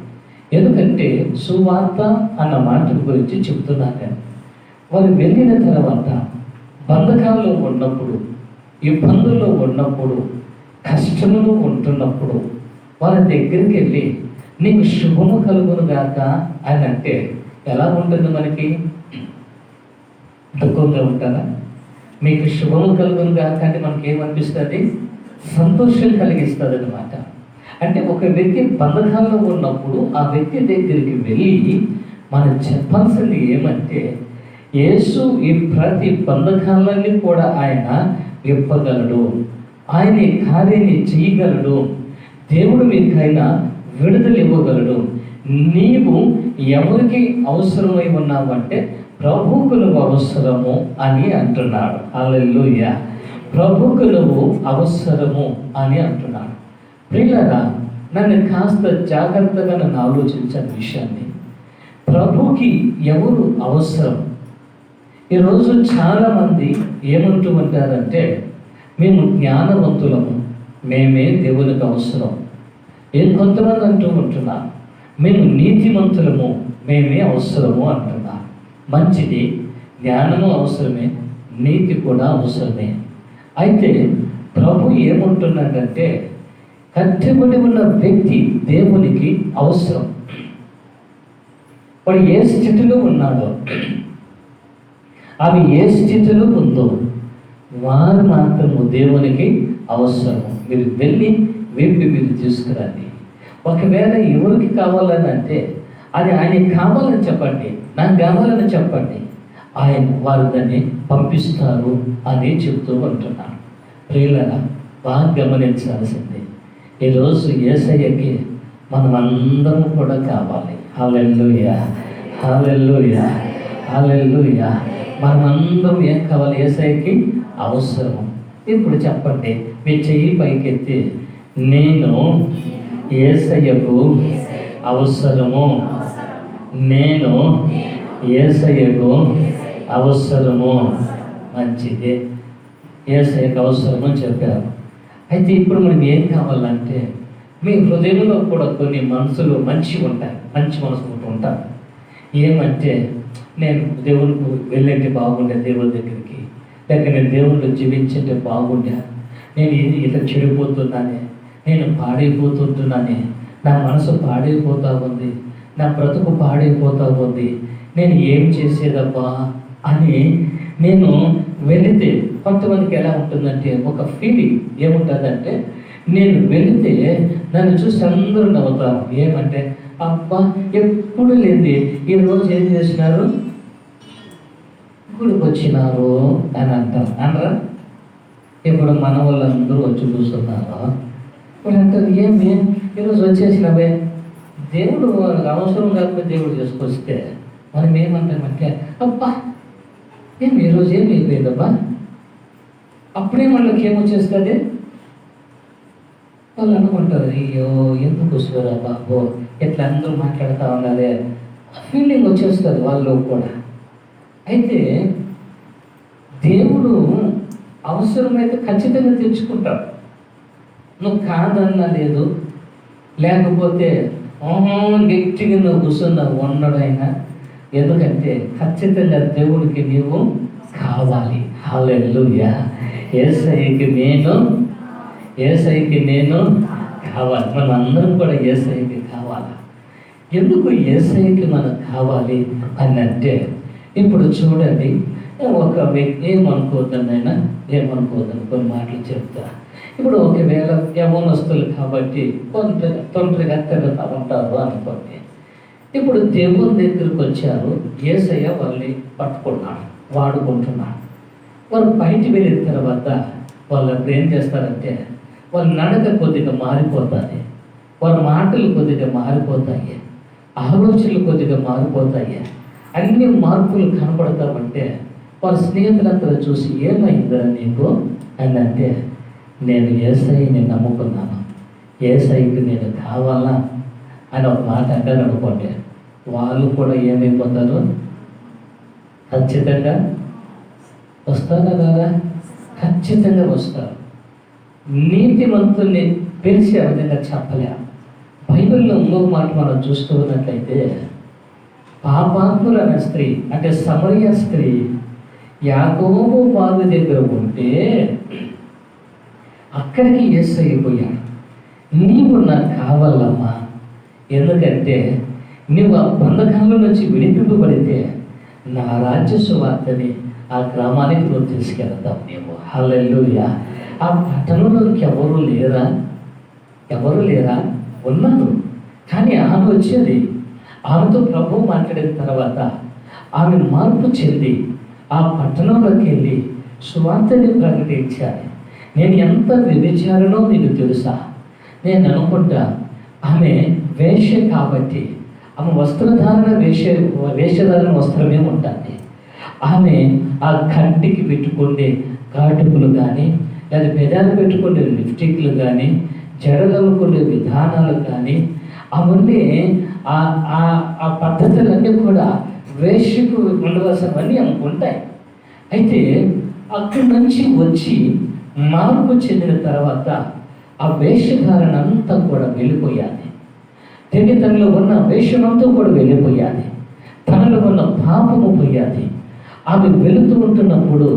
ఎందుకంటే సువార్త అన్న మాట గురించి చెప్తున్నాను నేను. వారు వెళ్ళిన తర్వాత బంధకాల్లో ఉన్నప్పుడు, ఇబ్బందుల్లో ఉన్నప్పుడు, కష్టములు ఉంటున్నప్పుడు వారి దగ్గరికి వెళ్ళి నీకు శుభము కలుగును గాక అని అంటే ఎలా ఉంటుంది? మనకి దుఃఖంగా ఉంటారా? మీకు శుభము కలుగును గాక అంటే మనకి ఏమనిపిస్తుంది? సంతోషం కలిగిస్తుంది అన్నమాట. అంటే ఒక వ్యక్తి బంధకాల్లో ఉన్నప్పుడు ఆ వ్యక్తి దగ్గరికి వెళ్ళి మనం చెప్పాల్సింది ఏమంటే, యేసు ఈ ప్రతి బంధకాలన్నీ కూడా ఆయన విప్పగలడు, ఆయన ఈ కార్యాన్ని చేయగలడు, దేవుడు మీకైనా విడుదల ఇవ్వగలడు. నీవు ఎవరికి అవసరమై ఉన్నావంటే ప్రభువుకు నువ్వు అవసరము అని అంటున్నాడు. హల్లెలూయా! ప్రభువుకు నువ్వు అవసరము అని అంటున్నాడు. ప్రియులారా, నన్ను కాస్త జాగ్రత్తగా నన్ను ఆలోచించిన విషయాన్ని, ప్రభువుకి ఎవరు అవసరం? ఈరోజు చాలామంది ఏమంటూ ఉంటారంటే, మేము జ్ఞానవంతులము, మేమే దేవునికి అవసరం. కొంతమంది అంటూ ఉంటున్నారు, మేము నీతిమంతులము, మేమే అవసరము అంటున్నారు. మంచిది, జ్ఞానము అవసరమే, నీతి కూడా అవసరమే. అయితే ప్రభు ఏమంటున్నాడంటే, కట్టబడి ఉన్న వ్యక్తి దేవునికి అవసరం. వాడు ఏ స్థితిలో ఉన్నాడో, అవి ఏ స్థితిలో ఉందో వారు మాత్రము దేవునికి అవసరం. మీరు వెళ్ళి విప్పి మీరు తీసుకురండి. ఒకవేళ ఎవరికి కావాలని అంటే అది ఆయనకి కావాలని చెప్పండి, నాకు కావాలని చెప్పండి, వారు దాన్ని పంపిస్తారు అని చెప్తూ ఉంటున్నాను. ప్రియులారా, బాగా గమనించాల్సింది, ఈరోజు యేసయ్యకి మనం అందరం కూడా కావాలి. హల్లెలూయా! హల్లెలూయా! హల్లెలూయా! మనమందరం ఏం కావాలి? యేసయ్యకి అవసరం. ఇప్పుడు చెప్పండి, మీ చెయ్యి పైకెత్తి, నేను యేసయ్యకు అవసరము, నేను యేసయ్యకు అవసరము. మంచిదే, యేసయ్యకు అవసరము చెప్పారు. అయితే ఇప్పుడు మనకి ఏం కావాలంటే, మీ హృదయంలో కూడా కొన్ని మనసులు మంచి ఉంటాయి, మంచి మనసు ఉంటారు. ఏమంటే, నేను దేవునికి వెళ్ళంటే బాగుండే, దేవుడి దగ్గరికి, లేక నేను దేవుళ్ళు జీవించంటే బాగుండే, నేను ఇట్లా చెడిపోతున్నానే, నేను పాడైపోతుంటున్నానే, నా మనసు పాడైపోతూ ఉంది, నా బ్రతుకు పాడైపోతూ ఉంది, నేను ఏం చేసేదబ్బా అని నేను వెళితే, కొంతమందికి ఎలా ఉంటుందంటే ఒక ఫీలింగ్ ఏముంటుందంటే, నేను వెళితే నన్ను చూసి అందరూ నవ్వుతారు. ఏమంటే, అబ్బా ఎప్పుడు లేని ఈరోజు ఏం చేసినారు, గుడికి వచ్చినారు అని అంటారు. అనరా? ఇప్పుడు మన వాళ్ళందరూ వచ్చి చూస్తున్నారు. ఇప్పుడు అంటారు, ఏమి ఈరోజు వచ్చేసినవే, దేవుడు అవసరం కాకపోతే దేవుడు చేసుకొస్తే మనం ఏమంటామంటే, అబ్బా ఏమి ఈరోజు ఏమి అయిపోయిందబ్బా. అప్పుడే వాళ్ళకి ఏమొచ్చేస్తుంది, వాళ్ళు అనుకుంటారు, అయ్యో ఎందుకు వస్తురా బాబు, ఎట్లా అందరూ మాట్లాడుతూ ఉండాలి, ఫీలింగ్ వచ్చేస్తుంది వాళ్ళు కూడా. అయితే దేవుడు అవసరమైతే ఖచ్చితంగా తెచ్చుకుంటాడు. నువ్వు కాదన్నా లేదు, లేకపోతే గట్టిగా నువ్వు కూర్చున్నావు ఉన్నాడైనా. ఎందుకంటే ఖచ్చితంగా దేవుడికి నీవు కావాలి. హల్లెలూయా! యేసయ్యకి నేను కావాలి. మనం అందరం కూడా యేసయ్యకి కావాలి. ఎందుకు యేసయ్యకి మనకు కావాలి అని అంటే, ఇప్పుడు చూడండి, ఒక వ్యక్తి ఏమనుకోవద్దండి, ఆయన ఏమనుకోవద్దని కొన్ని మాటలు చెప్తా. ఇప్పుడు ఒకవేళ యవ్వనస్తులు కాబట్టి తొందరగా తిరుగుతూ ఉంటారు అనుకోండి. ఇప్పుడు దేవుని దగ్గరికి వచ్చారు, యేసయ్య వాళ్ళని పట్టుకున్నాడు, వాడుకుంటున్నాడు. వాళ్ళు బయటికి వెళ్ళిన తర్వాత వాళ్ళు అప్పుడు ఏం చేస్తారంటే వాళ్ళ నడక కొద్దిగా మారిపోతుంది, వాళ్ళ మాటలు కొద్దిగా మారిపోతాయి, ఆలోచనలు కొద్దిగా మారిపోతాయి. అన్ని మార్పులు కనపడతామంటే వాళ్ళ స్నేహితులంతా చూసి ఏమైందా నీకు అని అంటే, నేను యేసయ్యని నమ్ముకున్నాను, యేసయ్యకి నేను కావాలా అని ఒక మాట అంటారు అనుకోండి, వాళ్ళు కూడా ఏమైపోతారు? ఖచ్చితంగా వస్తారా కదా? ఖచ్చితంగా వస్తారు. నీతిమంతుల్ని పిలిచే విధంగా చెప్పలే. బైబిల్లో ఇంకొక మాట మనం చూస్తూ ఉన్నట్లయితే, పాపాత్ములైన స్త్రీ అంటే సమరయ స్త్రీ యాకోబు బావి దగ్గర ఉంటే అక్కడికి యేసయ్య పోయాడు. నీవు నాకు కావాలమ్మా, ఎందుకంటే నువ్వు ఆ బంధకాల నుంచి విడిపింపబడితే నా రాజ్య సువార్తని ఆ గ్రామానికి నువ్వు తీసుకెళ్తావు. నీవు హల్లెలూయా. ఆ పట్టణంలోకి ఎవరు లేరా? ఉన్నారు. కానీ ఆమె వచ్చేది, ఆమెతో ప్రభువు మాట్లాడిన తర్వాత ఆమె మార్పు చెంది ఆ పట్టణంలోకి వెళ్ళి సువార్తని ప్రకటించాలి. నేను ఎంత వ్యభిచారనో మీకు తెలుసా? నేను అనుకుంటా ఆమె వేశ్య కాబట్టి ఆమె వస్త్రధారణ వేషధారణ వస్త్రమే ఉంటుంది. ఆమె ఆ కంటికి పెట్టుకునే కాటుకులు కానీ, లేదా పెదాలు పెట్టుకునే లిప్స్టిక్లు కానీ, జడలనుకునే విధానాలు కానీ, అవన్నీ ఆ పద్ధతులన్నీ కూడా వేశ్యకు ఉండవలసినవన్నీ ఆమెకు ఉంటాయి. అయితే అక్కడి నుంచి వచ్చి మార్పు చెందిన తర్వాత ఆ వేషధారణ అంతా కూడా వెళ్ళిపోయాలి. తనలో ఉన్న వేషమంతా కూడా వెళ్ళిపోయాలి. తనలో ఉన్న పాపము పోయాలి. ఆమె వెళుతూ ఉంటున్నప్పుడు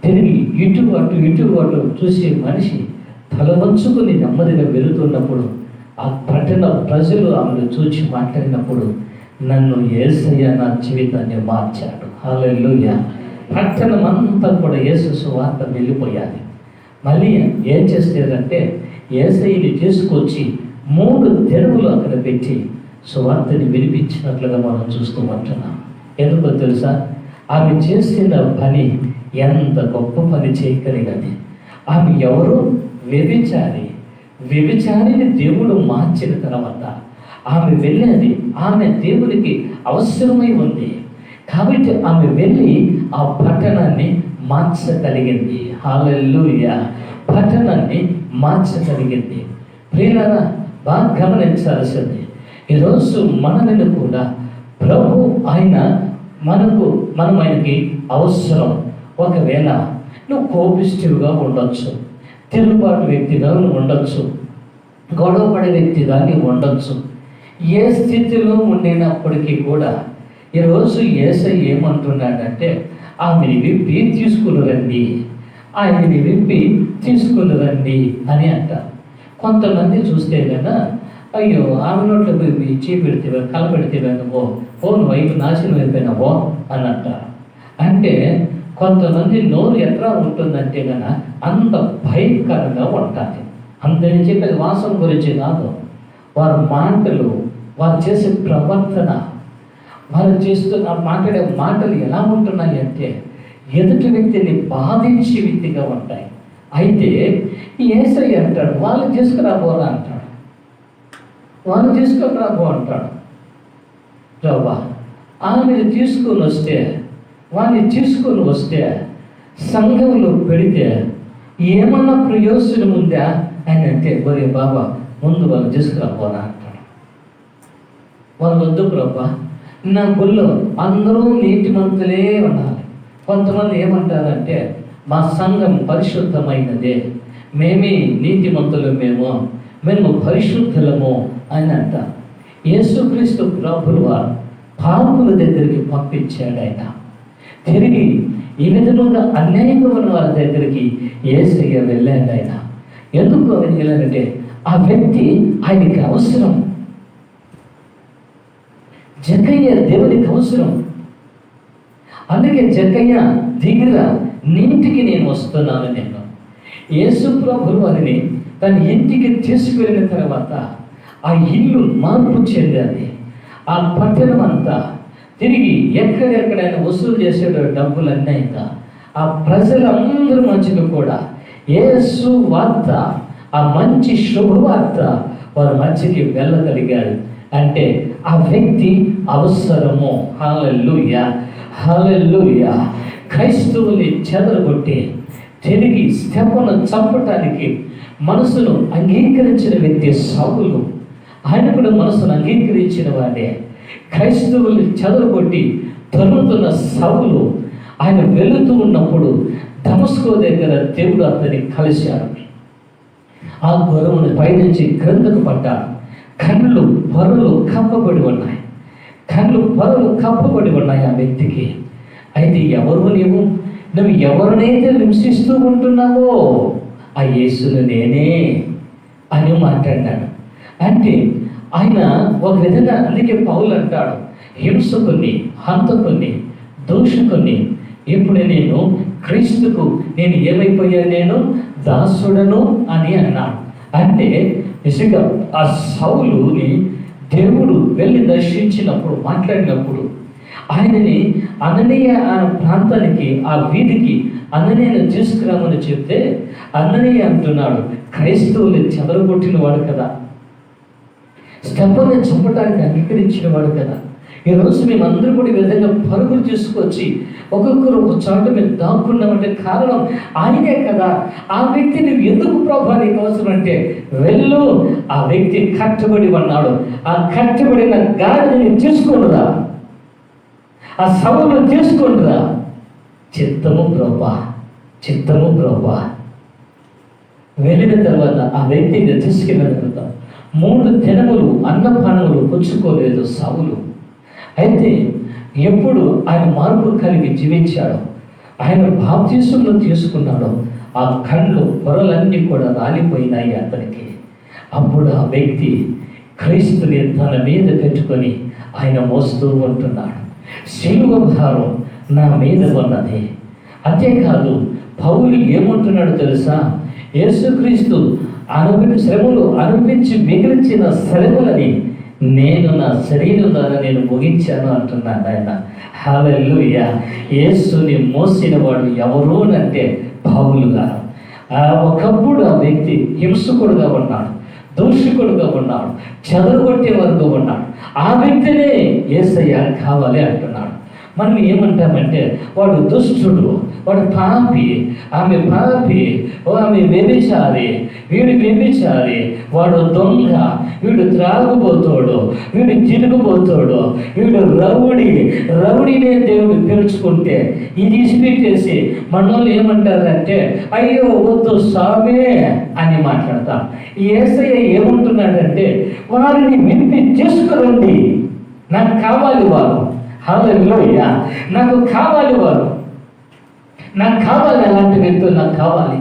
తిరిగి ఇటు అటు చూసే మనిషి తల వంచుకుని నెమ్మదిగా వెళుతున్నప్పుడు ఆ పట్టణ ప్రజలు ఆమెను చూచి మాట్లాడినప్పుడు, నన్ను యేసయ్య నా జీవితాన్ని మార్చాడు. హల్లెలూయా. పట్టణం అంతా కూడా యేసు సువార్త వెళ్ళిపోయాలి. మళ్ళీ ఏం చేసేదంటే యేసయ్యని తీసుకొచ్చి 3 తెరువులు అక్కడ పెట్టి సువార్తని వినిపించినట్లుగా మనం చూస్తూ ఉంటున్నాం. ఎందుకో తెలుసా? ఆమె చేసిన పని ఎంత గొప్ప పని చేయగలిగని. ఆమె ఎవరు? వ్యభిచారిని దేవుడు మార్చిన తర్వాత ఆమె వెళ్ళేది, ఆమె దేవునికి అవసరమై ఉంది కాబట్టి ఆమె వెళ్ళి ఆ పట్టణాన్ని మార్చగలిగింది. హల్లెలూయా. పట్టణాన్ని మార్చగలిగింది. ప్రియులారా, బాగా గమనించాల్సింది, ఈరోజు మనల్ని కూడా ప్రభు మనం ఆయనకి అవసరం. ఒకవేళ నువ్వు కోపిష్టివిగా ఉండొచ్చు, తిరుగుబాటు వ్యక్తిగా నువ్వు ఉండొచ్చు, గొడవపడే వ్యక్తిగా నీవు ఉండొచ్చు. ఏ స్థితిలో ఉండినప్పటికీ కూడా ఈరోజు యేసయ్య ఏమంటున్నాడంటే, ఆమెని విప్పి తీసుకుని రండి, ఆయనని విప్పి తీసుకుని రండి అని అంటారు. కొంతమంది చూస్తే కదా, అయ్యో ఆమె నోట్లో పోయి చీపెడితే కలపెడితే నువ్వు నువ్వు వైపు నాశనం అయిపోయినావో అని అంటారు. అంటే కొంతమంది నోరు ఎట్లా ఉంటుందంటే కనుక అంత భయంకరంగా ఉంటుంది. అంతని చెప్పేది వాసన గురించి కాదు, వారి మాటలు, వారు చేసే ప్రవర్తన, వారు మాట్లాడే మాటలు ఎలా ఉంటున్నాయి అంటే ఎదుటి వ్యక్తిని బాధించే వ్యక్తిగా ఉంటాయి. అయితే యేసయ్య అంటాడు, వాళ్ళు తీసుకురాబోరా అంటాడు, వాళ్ళు తీసుకొని రాబో అంటాడు. ప్రభా, ఆమెను వాడిని తీసుకొని వస్తే సంఘంలో పెడితే ఏమన్నా ప్రయోజనం ఉందా అని అంటే, ఒరే బాబా, ముందు వాళ్ళు తీసుకురాబోరా అంటాడు. వాళ్ళు వద్దు ప్రభా, నా గుళ్ళో అందరూ నీతిమంతులే ఉండాలి. కొంతమంది ఏమంటారంటే, మా సంఘం పరిశుద్ధమైనదే, మేమే నీతిమంతులు, మేము పరిశుద్ధులము అని అంటారు. యేసుక్రీస్తు ప్రభువు వారు పాపుల దగ్గరికి పంపించాడు. ఆయన తిరిగి ఈ విధంగా అన్యాయంగా ఉన్న వారి దగ్గరికి యేసయ్య వెళ్ళాడు. ఆయన ఎందుకు వెళ్ళాడంటే ఆ వ్యక్తి ఆయనకి అవసరం. జక్కయ్య దేవునికి అవసరం. అందుకే జక్కయ్య దిగురా, నీటికి నేను వస్తున్నాను. నేను యేసు ప్రభు వారిని తన ఇంటికి తీసుకువెళ్ళిన తర్వాత ఆ ఇల్లు మార్పు చెందాలి. ఆ పట్టణం అంతా తిరిగి ఎక్కడెక్కడైనా వసూలు చేసే డబ్బులన్నీ అయినా ఆ ప్రజలందరూ మధ్యలో కూడా యేసు వార్త, ఆ మంచి శుభవార్త వారి మధ్యకి వెళ్ళగలిగారు. అంటే ఆ వ్యక్తి అవసరము. హల్లెలూయా, హల్లెలూయా. క్రైస్తవుని చెదరగొట్టి తిరిగి స్తెఫను చంపటానికి మనసును అంగీకరించిన వ్యక్తి సౌలు. ఆయన కూడా మనసును అంగీకరించిన వాడే. క్రైస్తవుల్ని చెదరగొట్టి తరుముతున్న సౌలు ఆయన వెళుతూ ఉన్నప్పుడు దమస్కో దగ్గర దేవుడు అతన్ని కలిశాడు. ఆ గుర్రముని పైనుంచి క్రిందకు పడ్డాడు. కళ్ళు పొరలు కప్పబడి ఉన్నాయి. కళ్ళు పొరలు కప్పబడి ఉన్నాయి ఆ వ్యక్తికి. అయితే ఎవరు నువ్వు ఎవరినైతే హింసిస్తూ ఉంటున్నావో ఆ యేసును నేనే అని మాట్లాడినాడు. అంటే ఆయన ఒక విధంగా, అందుకే పౌలు అంటాడు, హింసకుని, హంతకుని, దూషకుని ఇప్పుడు నేను క్రీస్తుకు నేను ఏమైపోయాను, నేను దాసుడను అని అన్నాడు. అంటే నిజంగా ఆ సౌలుని దేవుడు వెళ్ళి దర్శించినప్పుడు, మాట్లాడినప్పుడు ఆయనని అననీయ ఆ ప్రాంతానికి, ఆ వీధికి అననీయను తీసుకురామని చెప్తే అననీయ అంటున్నాడు, క్రైస్తవుని చెదరగొట్టిన వాడు కదా, స్తెఫనుని చంపడానికి అంగీకరించిన వాడు కదా. ఈరోజు మేమందరూ కూడా ఈ విధంగా పరుగులు తీసుకొచ్చి ఒక్కొక్కరు ఒక చోట మేము దాక్కున్నామంటే కారణం ఆయనే కదా. ఆ వ్యక్తి నువ్వు ఎందుకు ప్రభా నీకు అవసరం అంటే, వెళ్ళు, ఆ వ్యక్తి కట్టబడి ఉన్నాడు, ఆ కట్టబడిన గాడిని తీసుకొనిరా, ఆ సౌలు తీసుకొనిరా. చిత్తము ప్రభా, చిత్తము ప్రభా. వెళ్ళిన తర్వాత ఆ వ్యక్తిని తీసుకెళ్ళిన తర్వాత 3 దినములు అన్నపానములు పుచ్చుకోలేదు సౌలు. అయితే ఎప్పుడు ఆయన మార్పు కలిగి జీవించాడో, ఆయన బాప్తిసంలో తీసుకున్నాడో, ఆ కళ్ళు పొరలన్నీ కూడా రాలిపోయినాయి అతనికి. అప్పుడు ఆ వ్యక్తి క్రీస్తుని తన మీద పెట్టుకొని ఆయన మోస్తూ ఉంటున్నాడు. శిలువ భారం నా మీద ఉన్నది. అంతేకాదు పౌలు ఏమంటున్నాడు తెలుసా, యేసుక్రీస్తు శ్రమలు అనుభవించి మిగిల్చిన శ్రమలని నేను నా శరీరం ద్వారా నేను ముగించాను అంటున్నాను ఆయన. హల్లెలూయా. యేసుని మోసిన వాడు ఎవరు అంటే పౌలు గారు. ఒకప్పుడు ఆ వ్యక్తి హింసకుడుగా ఉన్నాడు, దూషకుడుగా ఉన్నాడు, చెదరగొట్టేవారుగా ఉన్నాడు. ఆ వ్యక్తినే యేసయ్య కావాలి అంటున్నాడు. మనం ఏమంటామంటే వాడు దుష్టుడు, వాడు పాపి, ఆమె పాపి, ఆమె వ్యభిచారి, వీడు వ్యభిచారి, వాడు దొంగ, వీడు త్రాగుబోతాడు, వీడు తిరుగుబోతాడు, వీడు రౌడీనే దేవుడు పిలుచుకుంటే ఇది ఇసిపెట్టేసి మనోళ్ళు ఏమంటారంటే అయ్యో వద్దు స్వామి అని మాట్లాడతాం. యేసయ్య ఏమంటున్నాడంటే వారిని విప్పి తీసుకురండి, నాకు కావాలి వారు. హల్లెలూయా. నాకు కావాలి వారు, నాకు కావాలి, అలాంటి వ్యక్తులు నాకు కావాలి.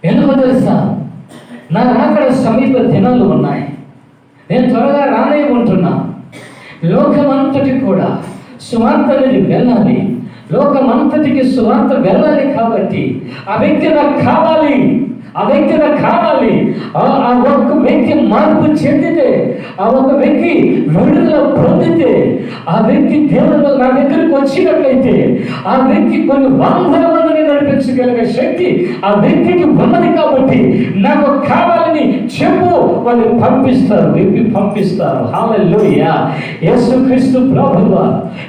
ఎందుకో తెలుసా, నా రాకడ సమీప దినాలు ఉన్నాయి. నేను త్వరగా రానే ఉంటున్నా. లోకమంతటి కూడా సువార్త అనేది వెళ్ళాలి, లోకమంతటికి సువార్త వెళ్ళాలి. కాబట్టి ఆ వ్యక్తి నాకు కావాలి, ఆ వ్యక్తి నాకు కావాలి. ఆ ఒక్క వ్యక్తి మార్పు చెందితే, ఆ ఒక వ్యక్తి విడుదల పొందితే, ఆ వ్యక్తి దేవుడు నా దగ్గరికి వచ్చినట్లయితే ఆ వ్యక్తి కొన్ని 100 మందిని నడిపించగలిగే శక్తి ఆ వ్యక్తికి ఉన్నది. కాబట్టి నాకు కావాలని చెప్పు, వాళ్ళు పంపిస్తారు, వ్యక్తి పంపిస్తారు. హల్లెలూయా. యేసుక్రీస్తు ప్రభువు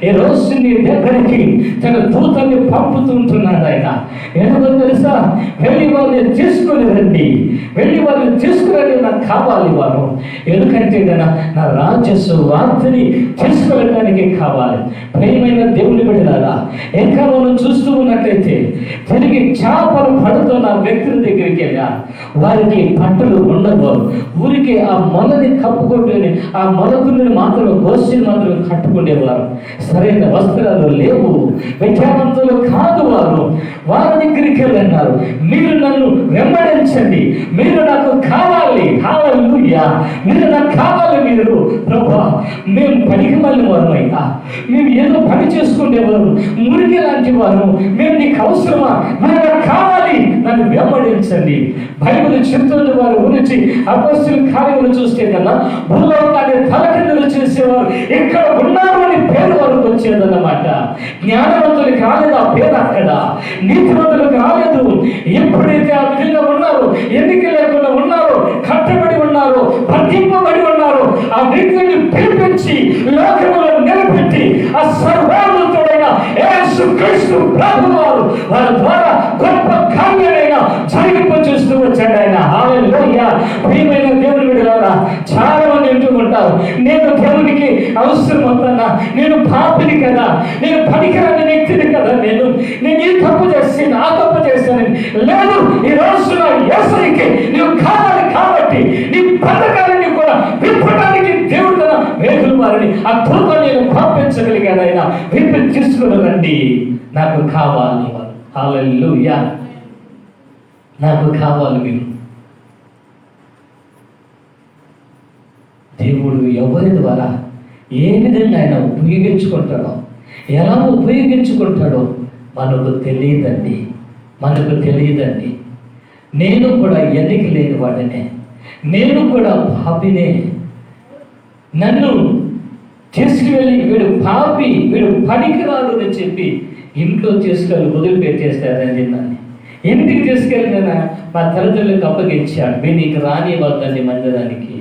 ఈ రోజు నీ దగ్గరికి తన దూతల్ని పంపుతుంటున్నాడు ఆయన. ఎందుకో తెలుసా, వెళ్ళి వాళ్ళని తీసుకుని రండి, వెళ్ళి వాళ్ళని తీసుకురండి, నాకు కావాలి వారు. ఎందుకంటే నా రాజ్య సువార్తని తీసుకెళ్ళడానికి కావాలి. ప్రియమైన దేవుని బిడ్డలారా, ఇంకా మనం చూస్తూ ఉన్నట్లయితే తిరిగి చేపలు పడుతున్న వ్యక్తుల దగ్గరికి వెళ్ళా. వారికి బట్టలు ఉండవు. ఊరికి ఆ మొలని కప్పుకుంటూనే ఆ మొలకుని మాత్రం గోష్ఠిని మాత్రం కట్టుకునేవారు. సరైన వస్త్రాలు లేవు. విద్యావంతులు కాదు వారు. వారి దగ్గరికి వెళ్ళన్నారు, మీరు నన్ను వెంబడించండి, మీరు నాకు కావాలి. హల్లెలూయా. మీరు నాకు కావాలి. మీరు ప్రభువా, మేము పనికి మళ్ళీ వారు అయినా, మేము ఏదో పని చేసుకునేవారు, మురికి లాంటి వారు, మేము నీకు అవసరమా? మీరు నాకు కావాలి, నన్ను వెంబడించండి. బైబిల్ చెప్తున్న వారి గురించి అపొస్తలుల కార్యములు చూస్తే కన్నా భూలోకాన్ని తలకిందులు చేసేవారు ఇక్కడ ఉన్నారు అని పేరు వరకు వచ్చేదన్నమాట. జ్ఞానవంతులకు రాలేదు ఆ పేరు అక్కడ, నీతివంతులకు రాలేదు. ఎప్పుడైతే ఆ విధంగా ఉన్నారు, ఎన్నిక లేకుండా ఉన్నారు, కట్టబడి ఉన్నారు, బంధింపబడి ఉన్నారు, ఆ వ్యక్తిని పిలిపించి లోకములో నిలబెట్టి ఆ సర్వోన్నతుడైన యేసుక్రీస్తు ప్రభువారు వారి ద్వారా గొప్ప కార్యాలైన జరిగింపచేస్తూ వచ్చాడు ఆయన. హల్లెలూయా. ప్రియమైన దేవుని బిడ్డలారా, చాలా మంది వింటూ ఉంటారు, నేను దేవునికి అవసరం అవుతానా, నేను పాపిని కదా, నేను పనికిరాని వ్యక్తిని కదా, నేను ఈ తప్పు చేస్తాను, ఆ తప్పు చేస్తానని లేదు. ఈ రోజున యేసయ్యకి నీవు కావాలి కాబట్టి నీ బంధకాలని కూడా విప్పడానికి దేవుడు తన వేగులు వారిని అద్భుతాన్ని పంపించగలిగాడు ఆయన. విప్పి తీసుకుని రండి, నాకు కావాలి. హల్లెలూయా. నాకు కావాలి మీరు. దేవుడు ఎవరి ద్వారా ఏ విధంగా ఆయన ఉపయోగించుకుంటాడో, ఎలా ఉపయోగించుకుంటాడో మనకు తెలియదండి. మనకు తెలియదండి. నేను కూడా ఎన్నిక లేని వాడినే, నేను కూడా పాపినే. నన్ను తీసుకువెళ్ళి వీడు పాపి, వీడు పనికిరాడు అని చెప్పి ఇంట్లో తీసుకెళ్ళి వదిలిపెట్టేస్తారని నన్ను ఇంటికి తీసుకెళ్ళిన మా తల్లిదండ్రులకు అప్పగించాడు. వీడికి రానివ్వద్దండి మందిరానికి,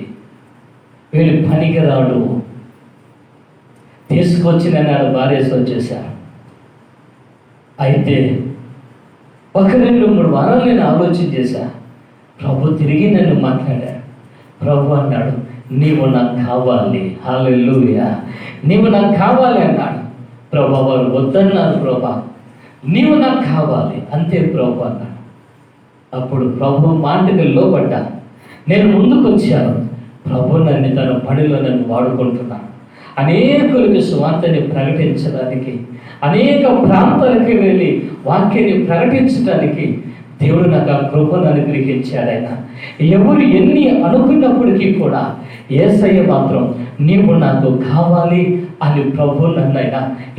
వీడు పనికిరాడు. తీసుకొచ్చిన నాడు భార్యతో వచ్చేసారు. అయితే 1-2-3 వారాలు నేను ఆలోచన చేశా. ప్రభు తిరిగి నన్ను మాట్లాడాడు. ప్రభు అన్నాడు, నీవు నాకు కావాలి. హల్లెలూయా. నీవు నాకు కావాలి అన్నాడు. ప్రభు వారు వద్దన్నారు. ప్రభా, నీవు నాకు కావాలి అంతే ప్రభు అన్నాడు. అప్పుడు ప్రభు మాటకి లోపడ్డా. నేను ముందుకు వచ్చాను. ప్రభు నన్ను తన పనిలో నన్ను వాడుకుంటున్నాను. అనేకులకు సువార్తని ప్రకటించడానికి, అనేక ప్రాంతాలకు వెళ్ళి వాక్యాన్ని ప్రకటించడానికి దేవుడు నాకు ఆ కృపను అనుగ్రహించాడు. ఆయన ఎవరు ఎన్ని అనుకున్నప్పటికీ కూడా యేసయ్య మాత్రం నీవు నాకు కావాలి అని ప్రభు నన్ను ఆయన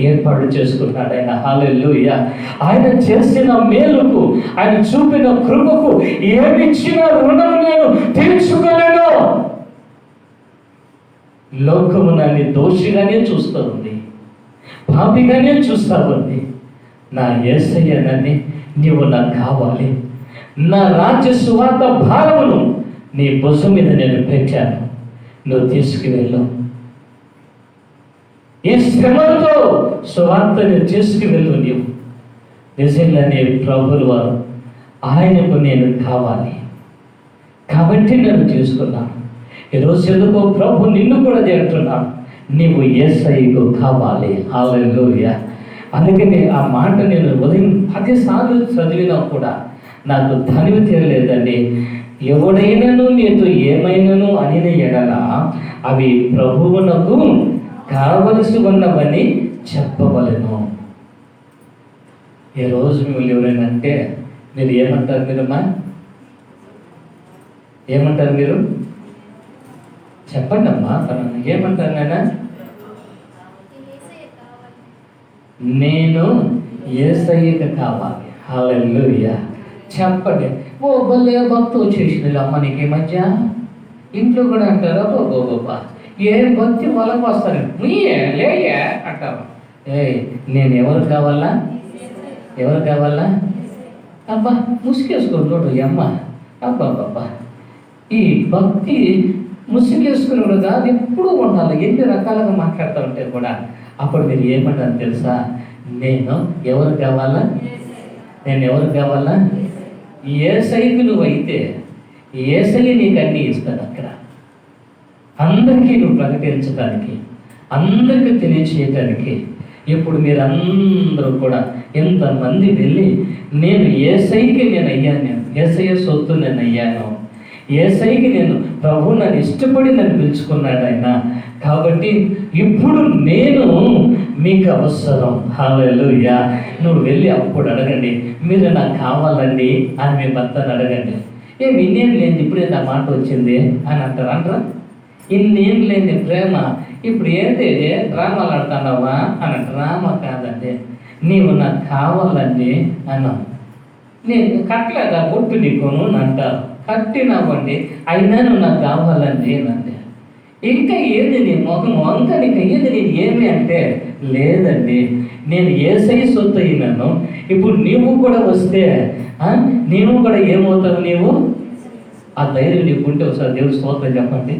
ఏర్పాటు చేసుకున్నాడు. ఆయన హల్లెలూయా. ఆయన చేసిన మేలుకు, ఆయన చూపిన కృపకు ఏమిచ్చిన రుణం నేను తీర్చుకోలేను. లోకము నన్ను దోషిగానే చూస్తూ ఉంది, పాపిగానే చూస్తూ ఉంది. నా యేసయ్య నన్ను నీవు నాకు కావాలి, నా రాజ్య సువార్త భారమును నీ భుజం మీద నేను పెట్టాను, నువ్వు తీసుకువెళ్ళు. ఈ శ్రమలతో సువార్తను తీసుకువెళ్ళు. నీవు నిజంగానే ప్రభులు వారు ఆయనకు నేను కావాలి కాబట్టి నేను తీసుకున్నాను. ఈరోజు ఎందుకో ప్రభు నిన్ను కూడా చేరుతున్నాను, నీవు యేసయ్యకు కావాలి. హల్లెలూయా. అందుకని ఆ మాట నేను ఉదయం 10 సార్లు చదివినా కూడా నాకు తనివి తీరలేదండి. ఎవడైనాను నీతో ఏమైనాను అనిన ఎడల అవి ప్రభువునకు కావలసి ఉన్నవని చెప్పవలెను. ఈ రోజు మిమ్మల్ని ఎవరైనా అంటే మీరు ఏమంటారు? మీరమ్మా ఏమంటారు? మీరు చెప్పండి అమ్మా. ఏమంటారు నాన్న? నేను యేసయ్యకు కావాలి. హల్లెలూయా. చెప్పండి. ఓ భలే భక్తి వచ్చేసింది అమ్మ నీకు ఈ మధ్య. ఇంట్లో కూడా అంటారా బాబా ఏ భక్తి వాళ్ళకి వస్తారు, నీయే లేయే అంటారు. నేను ఎవరు కావాలా? ఎవరు కావాలా? అబ్బా ముసుగేసుకొని చూడు అమ్మ. అబ్బా బాబా ఈ భక్తి ముసుగేసుకుని కూడా కాదు, ఎప్పుడూ ఉండాలి. ఎన్ని రకాలుగా మాట్లాడుతూ ఉంటే కూడా అప్పుడు మీరు ఏమంటారు తెలుసా? నేను ఎవరు కావాలా? నేను ఎవరు కావాలా? యేసయ్యకు నువ్వు అయితే యేసయ్య నీకు అన్నీ ఇస్తాడు. అక్కడ అందరికీ నువ్వు ప్రకటించడానికి, అందరికీ తెలియచేయటానికి ఇప్పుడు మీరందరూ కూడా ఎంతమంది వెళ్ళి నేను యేసయ్యకి నేను అయ్యాను, నేను యేసయ్య సొత్తు నేను అయ్యాను, యేసయ్యకి నేను ప్రభు నన్ను ఇష్టపడి నన్ను పిలుచుకున్నాడు ఆయన, కాబట్టి ఇప్పుడు నేను మీకు అవసరం. హల్లెలూయా. నువ్వు వెళ్ళి అప్పుడు అడగండి, మీరు నాకు కావాలండి అని మీ భర్తను అడగండి. ఇన్నేం లేని ఇప్పుడే నా మాట వచ్చింది అని అంటారా? ఇన్నేం లేని ప్రేమ ఇప్పుడు ఏంటి డ్రామాలు ఆడుతున్నావా అని. డ్రామా కాదండి, నీవు నాకు కావాలండి అన్నావు. నేను కట్టలేదా బొట్టు నీకును అని అంటారు. కట్టినావండి, అయినా నువ్వు నాకు కావాలండి అంటే ఇంకా ఏది నీ మొహం ఇంకా నీకు అయ్యేది నేను ఏమి అంటే లేదండి, నేను యేసయ్య సొత్తు అయినాను, ఇప్పుడు నీవు కూడా వస్తే నీవు కూడా ఏమవుతావు, నీవు ఆ ధైర్యం నీకుంటే ఒకసారి దేవుడు స్తోత్రం చెప్పండి.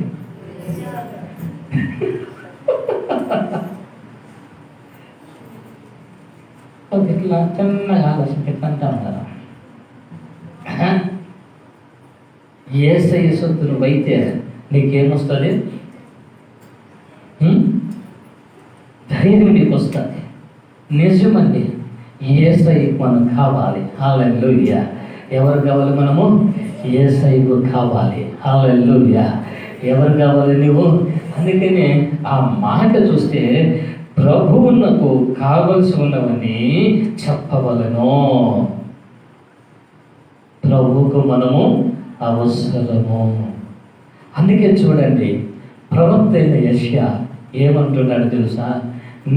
ఇట్లా చిన్నగా ఆలోచన పెట్టంటా ఉన్నారు. యేసయ్య సొత్తు నువ్వైతే నీకేమొస్తుంది? ధైర్యం నీకు వస్తుంది. నిజమండి, యేసయ్యకు మనం కావాలి. హల్లెలూయా. ఎవరు కావాలి? మనము యేసయ్యకు కావాలి. హల్లెలూయా. ఎవరు కావాలి? నువ్వు. అందుకని ఆ మాట చూస్తే ప్రభువునకు కావలసి ఉన్నవని చెప్పవలను. ప్రభువుకు మనము అవసరము. అందుకే చూడండి, ప్రవక్త అయిన యెషయా ఏమంటున్నాడు తెలుసా?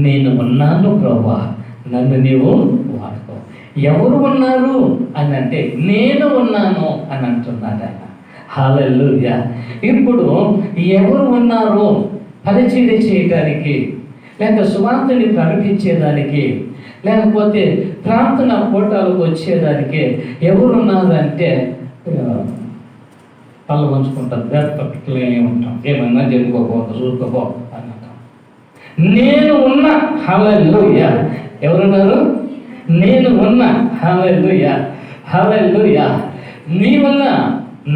నేను ఉన్నాను ప్రభువా, నన్ను నీవు వాడుకో. ఎవరు ఉన్నారు అని అంటే నేను ఉన్నాను అని అంటున్నాడు ఆయన. హల్లెలూయా. ఇప్పుడు ఎవరు ఉన్నారు పరిచర్య చేయడానికి, లేక సువార్తని ప్రకటించేదానికి, లేకపోతే ప్రార్థన కోటాలకు వచ్చేదానికి ఎవరున్నారు అంటే కళ్ళు పంచుకుంటారు, పట్టుకులే ఉంటాం, ఏమన్నా జరుగుకోపో చూసుకోపో అని అంటాం. నేను ఉన్నా. హల్లెలూయా. ఎవరున్నారు? నేను ఉన్నా. హల్లెలూయా. హల్లెలూయా. నీ వల్ల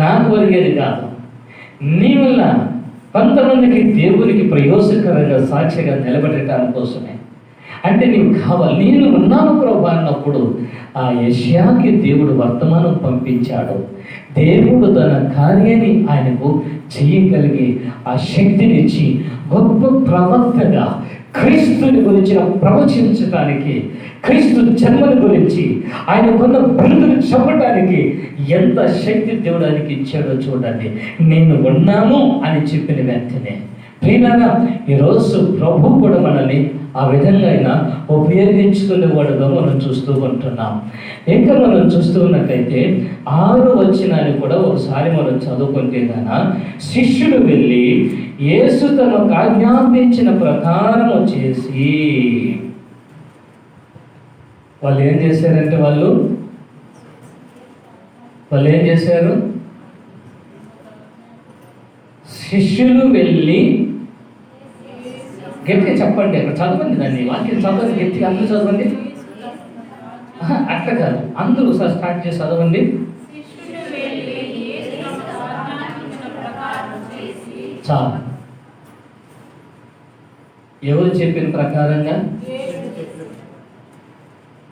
నాకు ఒరిగేది కాదు, నీ వల్ల కొంతమందికి దేవునికి ప్రయోజనకరంగా సాక్షిగా నిలబెట్టడానికి కోసమే. అంటే నీవు కావాలి. నేను ఉన్నాను ప్రభు అన్నప్పుడు ఆ యెషయాకి దేవుడు వర్తమానం పంపించాడు. దేవుడు తన కార్యాన్ని ఆయనకు చేయగలిగి ఆ శక్తినిచ్చి గొప్ప ప్రవక్తగా క్రీస్తుని గురించి ప్రవచించడానికి, క్రీస్తు జన్మని గురించి ఆయన కొన్న బిరుదులు చెప్పడానికి ఎంత శక్తి దేవుడు ఆయనకి ఇచ్చాడో చూడండి. నేను ఉన్నాను అని చెప్పిన వెంటనే ప్రియులారా, ఈరోజు ప్రభు కూడా మనల్ని ఆ విధంగా అయినా ఉపయోగించుకునేవాడుగా మనం చూస్తూ ఉంటున్నాం. ఇంకా మనం చూస్తూ ఉన్నట్లయితే 6వ వచనాన్ని కూడా ఒకసారి మనం చదువుకుంటే కన్నా, శిష్యుడు వెళ్ళి యేసు తమకు ఆజ్ఞాపించిన ప్రకారం చేసి, వాళ్ళు ఏం చేశారంటే వాళ్ళు ఏం చేశారు? శిష్యులు వెళ్ళి, గట్టిగా చెప్పండి, అక్కడ చదవండి, దాన్ని వాక్యం చదవండి, గట్టిగా అందరూ చదవండి. అట్లా కాదు, అందరూ స్టార్ట్ చేసి చదవండి. చాలు. ఎవరు చెప్పిన ప్రకారంగా?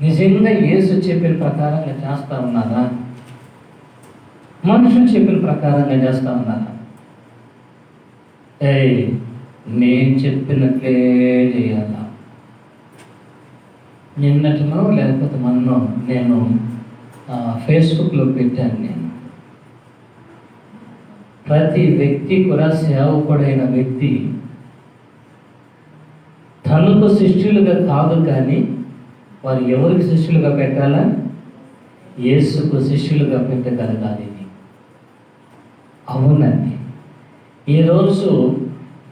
నిజంగా యేసు చెప్పిన ప్రకారంగా చేస్తా ఉన్నారా? మనుషులు చెప్పిన ప్రకారంగా చేస్తా ఉన్నారా? నేను చెప్పినట్లే చేయాల. నిన్నటినో లేకపోతే మొన్నో నేను ఫేస్బుక్లో పెట్టాను. నేను ప్రతి వ్యక్తి కూడా సేవకుడైన వ్యక్తి తనకు శిష్యులుగా కాదు, కానీ వారు ఎవరికి శిష్యులుగా పెట్టాలా? యేసుకు శిష్యులుగా పెట్టగలగాలి. అవునండి, ఈరోజు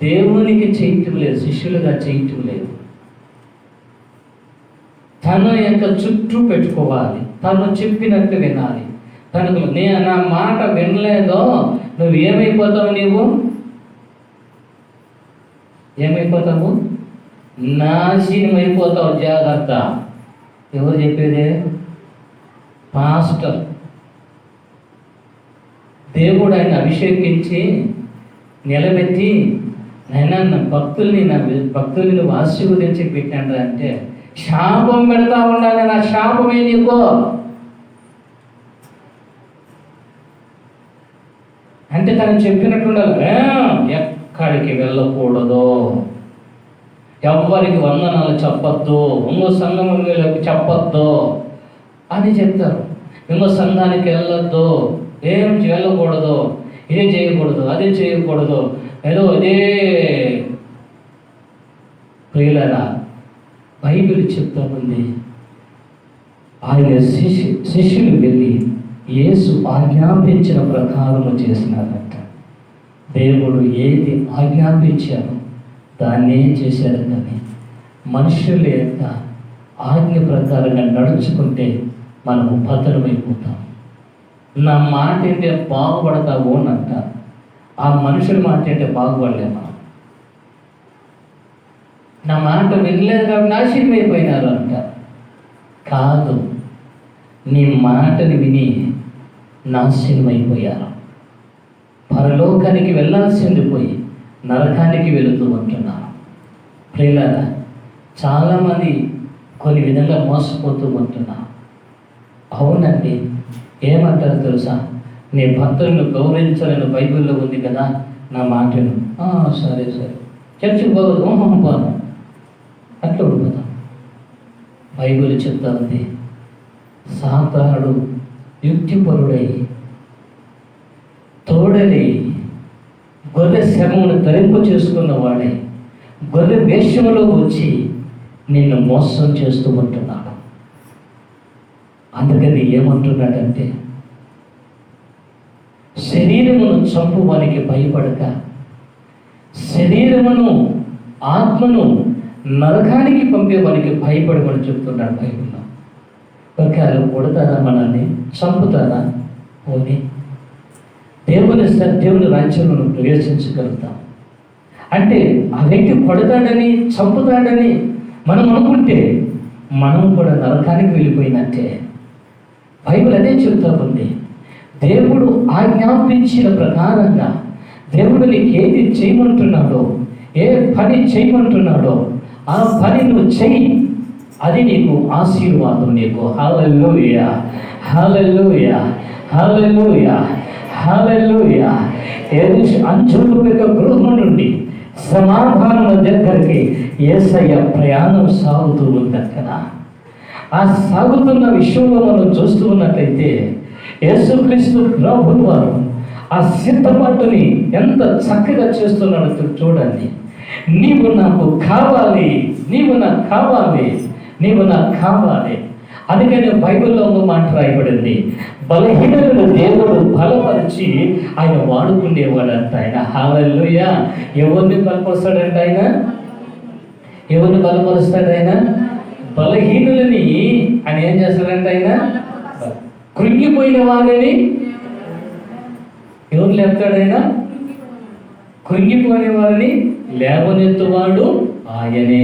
దేవునికి చేయటం లేదు, శిష్యులుగా చేయటం లేదు. తన యొక్క చుట్టూ పెట్టుకోవాలి, తను చెప్పినట్టు వినాలి. తనకు నా మాట వినలేదో నువ్వు ఏమైపోతావు? నీవు ఏమైపోతావు? నాశనం అయిపోతావు. జాగ్రత్త. ఎవరు చెప్పేది? పాస్టర్. దేవుడు ఆయన అభిషేకించి నిలబెట్టి నేను భక్తుల్ని నువ్వు ఆశీర్వదించి పెట్టాడు అంటే శాపం పెడతా ఉండాలి. నా శాపమే నీకో అంటే తను చెప్పినట్టు ఉండాలి. ఎక్కడికి వెళ్ళకూడదు, ఎవ్వరికి వందనాలు చెప్పొద్దు, ఇంకో సంఘంలోకి చెప్పొద్దు అని చెప్తారు. ఇంకో సంఘానికి వెళ్ళొద్దు, ఏం వెళ్ళకూడదు, ఇదే చేయకూడదు, అదే చేయకూడదు, ఏదో ఇదే. ప్రియులారా, బైబిల్ చెప్తా ఉంది, ఆయన శిష్యులు వెళ్ళి యేసు ఆజ్ఞాపించిన ప్రకారము చేసినారంట. దేవుడు ఏది ఆజ్ఞాపించారో దాన్నే చేశారు. కానీ మనుషుల యొక్క ఆజ్ఞ ప్రకారంగా నడుచుకుంటే మనము పతనమైపోతాం. నా మాట ఏంటే బాగుపడతావు అని అంటారు. ఆ మనుషుల మాట ఏంటే బాగుపడలేము. నా మాట వినలేదు కాబట్టి నాశనం అయిపోయినారు అంటారు. కాదు, నీ మాటని విని నాశనం అయిపోయారు. పరలోకానికి వెళ్ళాల్సింది పోయి నరకానికి వెళుతూ ఉంటున్నారు. ప్రియులారా, చాలామంది కొన్ని విధంగా మోసపోతూ ఉంటున్నారు. అవునండి, ఏమంటారు తెలుసా? నీ భక్తులను గౌరవించాలని బైబిల్లో ఉంది కదా, నా మాటను సరే సరే చర్చికి పోదు పోను అట్లా ఉండిపోతాం. బైబిల్ చెప్తా ఉంది, సాతానుడు యుక్తిపరుడై తోడని గొర్రె శరమును ధరింపు చేసుకున్న వాడే గొర్రె వేషంలో వచ్చి నిన్ను మోసం చేస్తూ ఉంటున్నాడు. అందుకని ఏమంటున్నాడంటే, శరీరమును చంపువానికి భయపడక శరీరమును ఆత్మను నరకానికి పంపేవానికి భయపడమని చెప్తున్నాడు బైబిల్లో. ఒకవేళ కొడతారా, మనల్ని చంపుతారా? పోనీ దేవుని రాజ్యంలో ప్రవేశించగలుగుతాం అంటే ఆ వ్యక్తి కొడతాడని చంపుతాడని మనం అనుకుంటే మనం కూడా నరకానికి వెళ్ళిపోయినట్టే. బైబిల్ అదే చెప్తా ఉంది. దేవుడు ఆజ్ఞాపించిన ప్రకారంగా దేవుడు నీకు ఏది చేయమంటున్నాడో, ఏ పని చేయమంటున్నాడో ఆ పని నువ్వు చెయ్యి, అది నీకు ఆశీర్వాదం. నీకు హల్లెలూయా, హల్లెలూయా, హల్లెలూయా, హల్లెలూయా. అంచుల యొక్క గృహం నుండి సమాధానం దగ్గరికి యేసయ్య ప్రయాణం సాగుతూ ఉంది. అక్కడ ఆ సాగుతున్న విషయంలో మనం చూస్తూ ఉన్నట్లయితే యేసుక్రీస్తు ప్రభువు వారు ఆ సిద్ధపాటుని ఎంత చక్కగా చేస్తున్నాడో చూడండి. నీవు నాకు కావాలి, నీవు నాకు కావాలి, నీవు నాకు కావాలి. అందుకని బైబిల్లో ఒక మాట రాయబడింది, బలహీనులను దేవుడు బలపరిచి ఆయన వాడుకునేవాడంట. ఆయన హల్లెలూయా. ఎవరిని బలపరుస్తాడంట ఆయన? ఎవరిని బలపరుస్తాడు ఆయన? బలహీనులని ఆయన ఏం చేస్తాడంట ఆయన? కృంగిపోయిన వారిని ఎవరు లేపుతాడు ఆయన? కృంగిపోయిన వారిని లేవనెత్తువాడు ఆయనే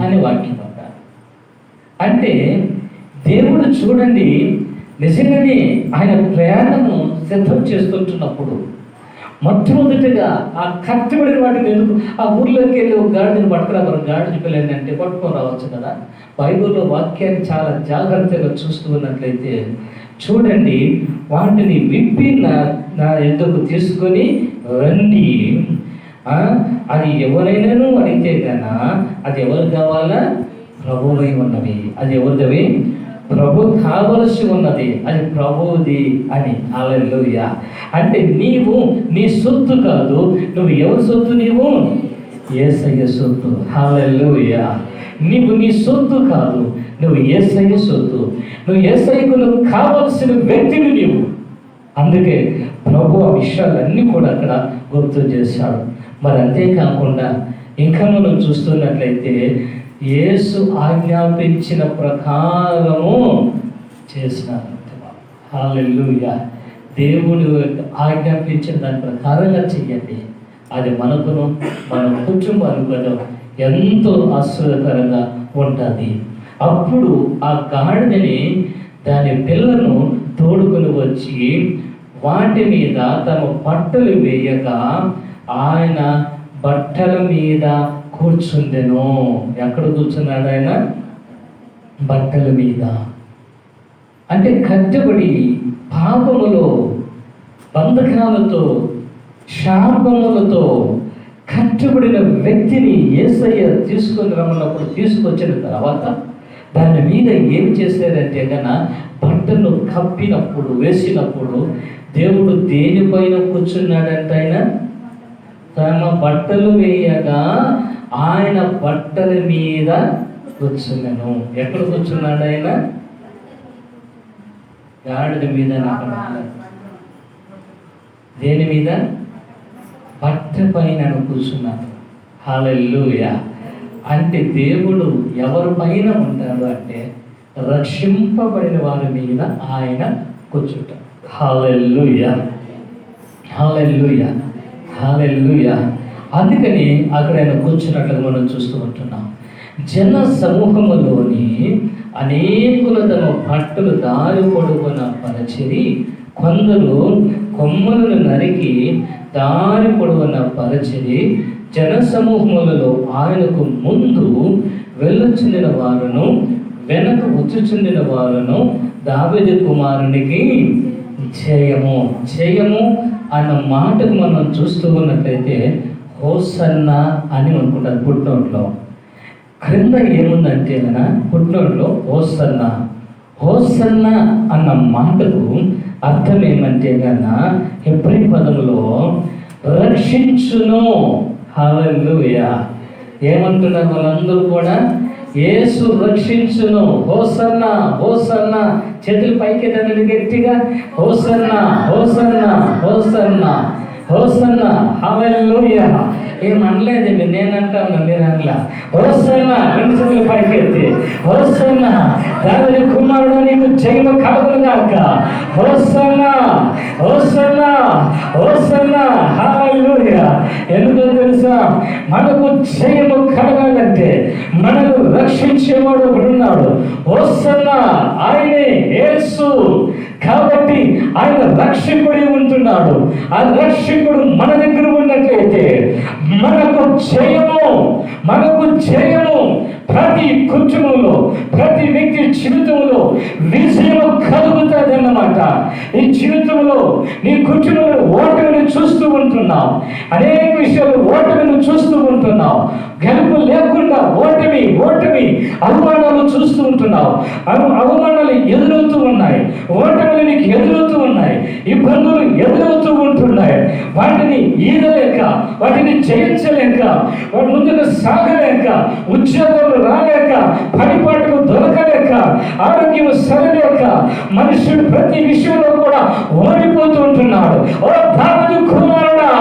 అని వాక్యం అంటారు. అంటే దేవుడు చూడండి, నిజంగానే ఆయన ప్రయాణము సిద్ధం చేస్తుంటున్నప్పుడు మొట్టమొదటిగా ఆ కష్టపడిన వాటిని ఎందుకు ఆ ఊర్లోకి వెళ్ళి ఒక గాడిని పట్టుకురా, మనం గాడిని పిల్లని అంటే పట్టుకొని రావచ్చు కదా. బైబిల్లో వాక్యాన్ని చాలా జాగ్రత్తగా చూస్తూ ఉన్నట్లయితే చూడండి, వాటిని విప్పి నా ఎందుకు తీసుకొని రండి. అది ఎవరైనాను అడిగితే కన్నా అది ఎవరు కావాలా? ప్రభువై ఉన్నవి. అది ఎవరిదవి? ప్రభు కావలసి ఉన్నది, అది ప్రభువుది అని. హల్లెలూయా. అంటే నీవు నీ సొత్తు కాదు, నువ్వు ఎవరి సొత్తు? నీవు యేసయ్య సొత్తు. హల్లెలూయా. నీవు నీ సొత్తు కాదు, నువ్వు యేసయ్య సొత్తు. నువ్వు యేసయ్యకు నువ్వు కావలసిన వ్యక్తిని నీవు. అందుకే ప్రభు ఆ విషయాలన్నీ కూడా అక్కడ గుర్తు చేశాడు. మరి అంతేకాకుండా ఇంకా మనం చూస్తున్నట్లయితే యేసు ఆజ్ఞాపించిన ప్రకారము చేసినారు. హల్లెలూయా. దేవుడు ఆజ్ఞాపించిన దాని ప్రకారంగా చెయ్యండి. అది మనకును మన కుటుంబాలకు ఎంతో ఆశ్చర్యకరంగా ఉంటుంది. అప్పుడు ఆ గాడిదని దాని పిల్లను తోడుకొని వచ్చి వాటి మీద తమ బట్టలు వేయక ఆయన బట్టల మీద కూర్చుండెను. ఎక్కడ కూర్చున్నాడు ఆయన? బట్టల మీద. అంటే కట్టబడి పాపములో, బంధకాలతో, శాపములతో కట్టబడిన వ్యక్తిని యేసయ్య తీసుకొని రమ్మన్నప్పుడు తీసుకొచ్చిన తర్వాత దాని మీద ఏం చేశారంటే కన్నా బట్టను కప్పినప్పుడు, వేసినప్పుడు దేవుడు దేనిపైన కూర్చున్నాడంటే ఆయన తన బట్టలు వేయగా ఆయన బట్టల మీద కూర్చున్నాను. ఎక్కడ కూర్చున్నాడు ఆయన? గాడిద మీద. దేని మీద? బట్ట పైన కూర్చున్నాడు. హల్లెలూయా. అంటే దేవుడు ఎవరి పైన ఉంటాడు అంటే రక్షింపబడిన వారి మీద ఆయన కూర్చుంటాడు. హల్లెలూయా, హల్లెలూయా, హల్లెలూయా. అందుకని అక్కడ ఆయన కూర్చున్నట్లుగా మనం చూస్తూ ఉంటున్నాం. జన సమూహములోని అనేకులు తమ బట్టలు దారి పొడుగున పరచిరి, కొందరు కొమ్మలను నరికి దారి పొడవున పరచిరి. జన సమూహములలో ఆయనకు ముందు వెళ్ళుచుండిన వారును వెనక వచ్చుచుండిన వారును దావీదు కుమారునికి జయము జయము అన్న మాటకు మనం చూస్తూ ఉన్నట్లయితే హోసన్నా అని అనుకుంటారు పుట్నోట్లో. క్రింద ఏముందంటే కనుక పుట్నోట్లో హోసన్నా. హోసన్నా అన్న మాటకు అర్థం ఏమంటే కన్నా హెబ్రీ పదములో రక్షించును. హల్లెలూయా. ఏమంటున్నారు వాళ్ళందరూ కూడా? యేసు రక్షించును. Hosanna, hosanna. చేతులు పైకి తండ్రి గట్టిగా హోసన్నా, హోసన్నా, హోసన్నా, హోసన్నా. హల్లెలూయా. ఏం అనలేదండి, నేనంటా ఉన్నా, మీరు అనలా. హోసన్నా. రెండు చేతులు పైకి ఎత్తి హోసన్నా. దావీదు కుమారుడు నీకు జయము కలుగును గాక. హోసన్నా, హోసన్నా, హోసన్నా. హల్లెలూయా. ఎందుకో తెలుసా? మనకు జయము కలగాలంటే మనకు రక్షించేవాడు ఒకడున్నాడు. హోసన్నా. ఆయనే యేసు. కాబట్టి ఆయన రక్షకుడి ఉంటున్నాడు. ఆ రక్షకుడు మన దగ్గర ఉన్నట్లయితే మనకు జయము, మనకు జయము. ప్రతి కుటుంబంలో, ప్రతి వ్యక్తి జీవితంలో విజయం కలుగుతుంది అన్నమాట. ఈ జీవితంలో నీ కుటుంబంలో ఓటమిని చూస్తూ ఉంటున్నావు, అనేక విషయాలు ఓటమిని చూస్తూ ఉంటున్నావు. గెలుపు లేకుండా ఓటమి, ఓటమి, అవమానాలు చూస్తూ ఉంటున్నావు. అవమానాలు ఎదురవుతూ ఉన్నాయి, ఓటమిలు నీకు ఎదురవుతూ ఉన్నాయి, ఇబ్బందులు ఎదురవుతూ ఉంటున్నాయి. వాటిని ఈదలేక, వాటిని జయించలేక, వాటి ముందుకు సాగలేక, ఉద్యోగాలు రాలేక, పనిపాట్లు దొరకలేక, ఆరోగ్యం సరలేక మనుషుడు ప్రతి విషయంలో కూడా ఓడిపోతూ ఉంటున్నాడు. ఓ దావీదు కుమారుడా,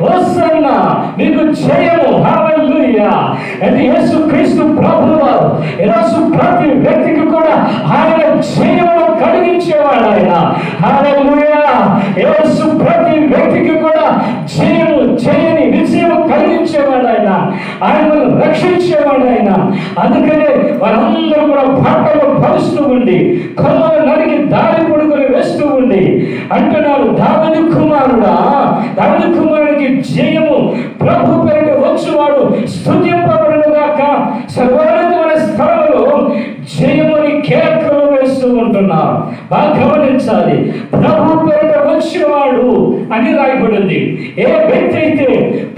హోసన్నా, నీకు జయము. హల్లెలూయా. అంటే యేసుక్రీస్తు ప్రభువు వారు ఈరోజు ప్రతి వ్యక్తికి కూడా ఆయన జయము కలిగించేవాడు ఆయన. హల్లెలూయా. యేసు ప్రతి వ్యక్తికి కూడా జయము, జయని విజయము కలిగించేవాడు ఆయన. ఆయనను రక్షించేవాడు ఆయన. అందుకనే వారందరూ కూడా బట్టలు పరుస్తూ ఉండి, కొమ్మలు నరికి దారి పొడుగులు వేస్తూ ఉండి అంటున్నారు, దావీదు కుమారుడా, దావీదు కుమారుడికి జయము. ప్రభు పేరిట వచ్చువాడు స్తుతింపబడును గాక. సర్వోన్నతమైన స్థలంలో జయముని కేకలు వేస్తూ ఉంటున్నారు. బాగా గమనించాలి. ప్రభు పేరిట వచ్చినవాడు అని రాయబడింది. ఏ వ్యక్తి అయితే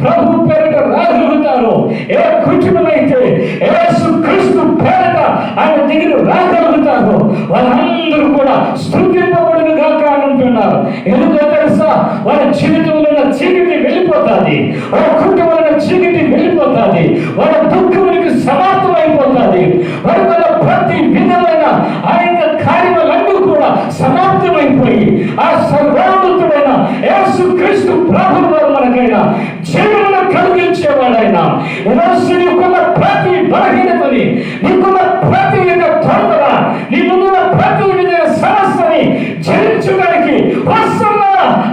ప్రభు పేరిట రాగలుగుతారో, ఏ కుటుంబం అయితే యేసుక్రీస్తు పేరిట ఆయన దగ్గర రాగలుగుతారో వాళ్ళందరూ కూడా స్తుతింపబడును గాక అని అంటున్నారు. ఎందుకో తెలుసా? వాళ్ళ జీవితంలో ఉన్న చీకటి వెళ్ళిపోతుంది, వాళ్ళ కుటుంబంలో చీకటి వెళ్ళిపోతుంది, వాళ్ళ దుఃఖమునికి సమాప్తం అయిపోతుంది. వాళ్ళ ప్రతి విధమైన ఆయన కార్యములన్నీ కూడా సమాప్తమైపోయి ఆ సర్వోన్నతుడైన యేసుక్రీస్తు ప్రభువు వారు మనకైనా జీవనం కలిగించేవాడైనా ఈరోజు నీకున్న ప్రతి బలహీనతని, నీకున్న ప్రతి విధ తొందర, నీకున్న ప్రతి విధ సమస్యని జయించడానికి వస్తున్నా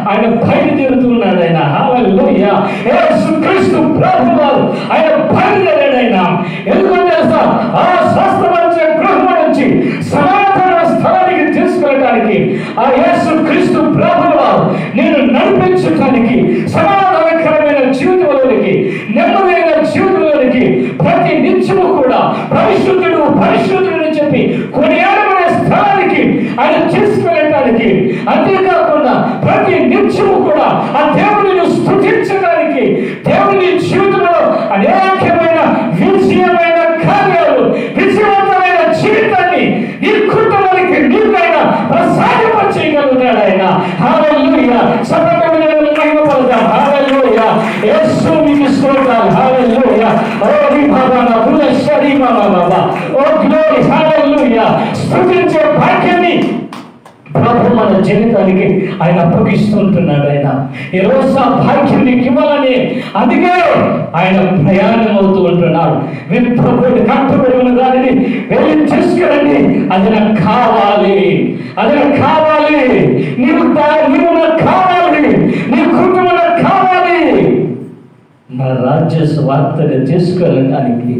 ఆయన బయలుదేరుతున్నాడు ఆయన. హల్లెలూయా. యేసుక్రీస్తు ప్రభువు వారు ఆయన బయలుదేరాడు ఆయన. ఎందుకంటే ఆ స్వస్థపరిచే గృహం నుంచి సమాధాన స్థలానికి తీసుకెళ్ళడానికి ఆ యేసుక్రీస్తు ప్రభువు వారు నేను నడిపించడానికి, సమాధానకరమైన జీవితంలోనికి జీవితంలోనికి, నెమ్మదైన జీవితంలోనికి ప్రతి నిత్యము కూడా పరిశుద్ధుడు పరిశుద్ధుడు అని చెప్పి కొనియాడబడే స్థలానికి ఆయన తీసుకెళ్ళటానికి, అంతేకాకుండా ప్రతి నిత్యము కూడా ఆ దేవుడిని స్తుతించడానికి, దేవుని జీవితంలో అనేకమైన విజయమైన కార్యాలు, విజయవంతమైన జీవితాన్ని ఈ కుటుంబానికి నీకైనా ప్రసాదింపచేయగలుగుతాడు ఆయన. హల్లెలూయా. హల్లెలూయా. యేసు మీకు స్తోత్రాలు. హల్లెలూయా. ఓ విభావన పులశ్వరి బాబా. Oh glory. హల్లెలూయా. స్తుతించే భాగ్యాన్ని ప్రభు మన జీవితానికి ఆయన అప్పగిస్తుంటున్నాడు. ఆయన ఈరోజు ఆ భాగ్యం నీకు ఇవ్వాలని, అందుకే ఆయన ప్రయాణం అవుతూ ఉంటున్నాడు. విప్రభుడి కట్టుబడి ఉన్న దానిని వెళ్ళి తీసుకురండి, అది నాకు కావాలి, అది నాకు కావాలి, నీవు నాకు కావాలి, నీ కుటుంబం నాకు కావాలి. నా రాజ్య స్వార్థగా తీసుకెళ్ళడానికి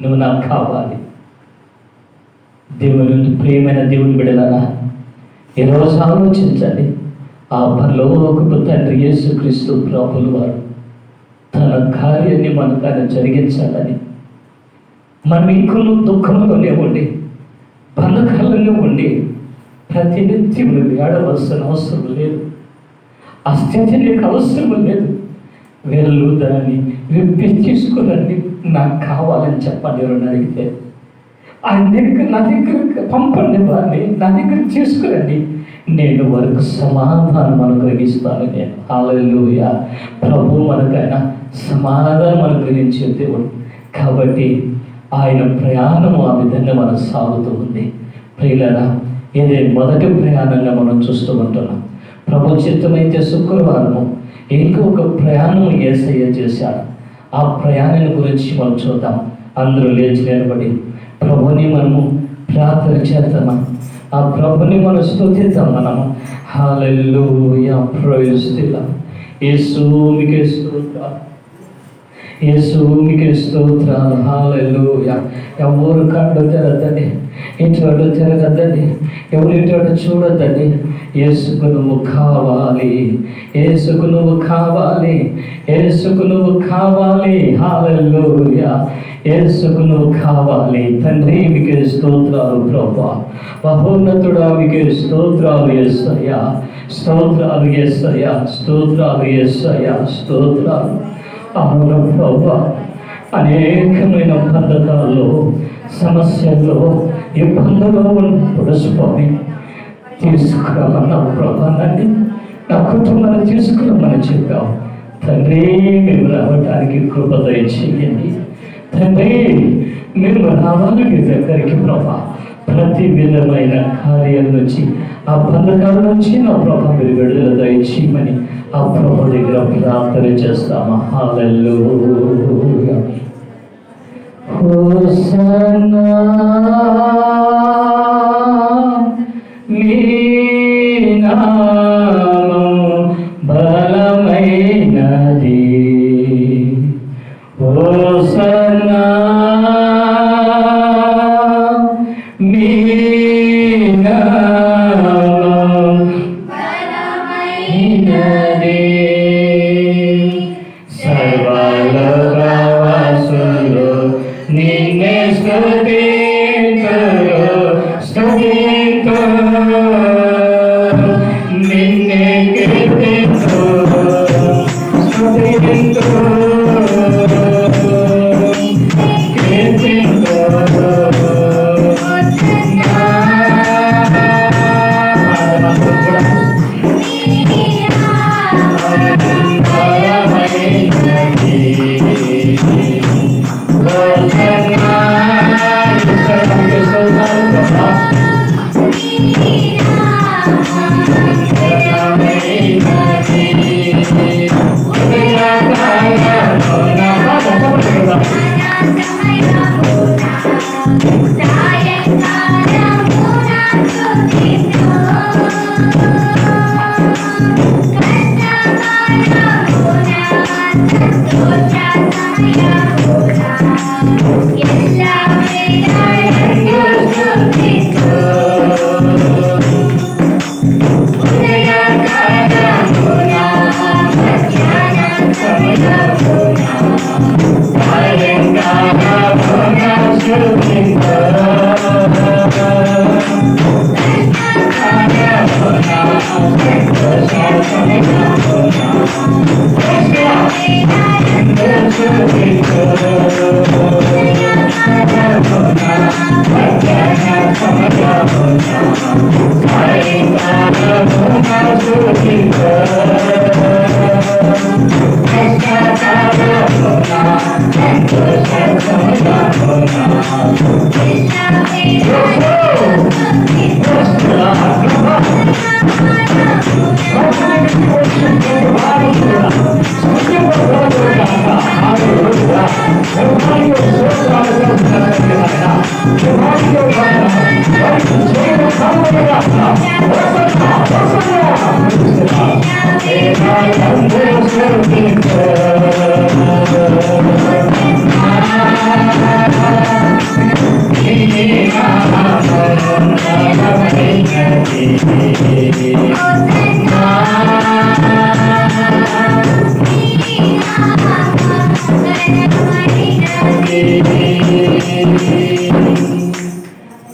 నువ్వు నాకు కావాలి. దేవుని ప్రియమైన దేవుని బిడ్డలారా, ఈరోజు ఆలోచించండి. ఆ పరలోకపు తండ్రి యేసుక్రీస్తు ప్రభువుల వారు తన కార్యాన్ని మనకు ఆయన జరిగించాలని, మనం ఇంకొన్ని దుఃఖంలోనే ఉండి, బంధకాల్లోనే ఉండి ప్రతినిత్యం ఏడవలసిన అవసరం లేదు. ఆ స్థితి నీకు అవసరం లేదు. వెళ్ళు, దాన్ని విప్పి తీసుకురండి, నాకు కావాలని చెప్పండి. ఎవరన్నా అడిగితే ఆయన దగ్గర, నా దగ్గర పంపండి, వారిని నా దగ్గర తీసుకురండి, నేను వారికి సమాధానం అనుగ్రహిస్తాను. నేను హల్లెలూయా. ప్రభు మనకైనా సమాధానం అనుగ్రహించే దేవుడు కాబట్టి ఆయన ప్రయాణము ఆ విధంగా మనకు సాగుతూ ఉంది. ప్రియులారా, ఇదే మొదటి ప్రయాణంగా మనం చూస్తూ ఉంటున్నాం. ప్రభు చిత్తమైతే శుక్రవారము ఇంకొక ప్రయాణం యేసయ్య చేశాడు. ఆ ప్రయాణం గురించి మనం చూద్దాం. అందరూ లేచి నిలబడి ప్రభుని మనము ప్రార్థన చేద్దామా, ఆ ప్రభుని మనం స్తుతిద్దాం. మనము హల్లెలూయా. Praise the Lord. యేసు మీకే స్తోత్రాలు, యేసు మీకే స్తోత్రాలు. హల్లెలూయా. ఎవరు కళ్ళు తెరద్దండి, ఇటు తిరగద్దండి, ఎవరు ఇటు చూడొద్దండి. యేసుకు నువ్వు కావాలి, యేసుకు నువ్వు కావాలి, యేసుకు నువ్వు కావాలి. హల్లెలూయా. యేసుకు నువ్వు కావాలి. తండ్రి మీకే స్తోత్రాలు ప్రభువా, మహోన్నతుడా మీకే స్తోత్రాలు యేసయ్యా, స్తోత్రాలు యేసయ్యా, స్తోత్రాలు యేసయ్యా, స్తోత్రాలు. అవును ప్రభువా, అనేకమైన బంధకాల్లో, సమస్యల్లో, ఇబ్బందుల్లో ఉన్నప్పుడు స్వామి తీసుకురామన్నావు ప్రభానాన్ని, నా కుటుంబాన్ని తీసుకురామని చెప్పావు. తండ్రి మేము రావటానికి కృప దయచేయండి. తండ్రి మేము రావాలి మీ దగ్గరికి ప్రభా. ప్రతి విధమైన కార్యాల నుంచి, ఆ బంధకాల నుంచి నా ప్రభా మీరు విడుదల దయచేయమని ఆ ప్రభు దగ్గర ప్రార్థన చేస్తామా. హల్లెలూయా. హోసన్నా నీ నామం బలమైనది, హోసన్నా నీ నామం బలమైనది. సర్వలోకవాసులు నిన్నే స్తుతింతురు, స్తుతింతురు, నిన్నే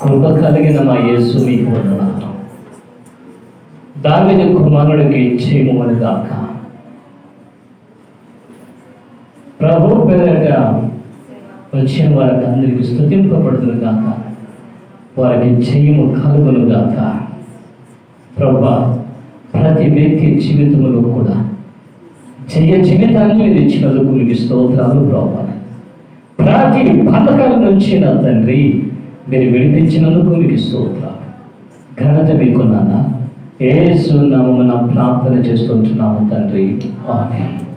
కృప కలిగిన మా యేసు మీకు వందనాలు. దావీదు కుమారుడికి చేయమని గాక. ప్రభు పేరట వచ్చిన వారికి అందరికి స్తుతింపబడుతును గాక. వారికి జయము కలుగును గాక. ప్రభా, ప్రతి వ్యక్తి జీవితంలో కూడా జయ జీవితాన్ని మీరు ఇచ్చినందుకు మీకు స్తోత్రాలు ప్రభా. ప్రతి పథకాల నుంచి నా తండ్రి మీరు విడిపించినందుకు మీకు స్తోత్రాలు. ఘనత మీకు నాన్న యేసు నామమున ప్రార్థన చేస్తుంటున్నాము తండ్రి. ఆమేన్.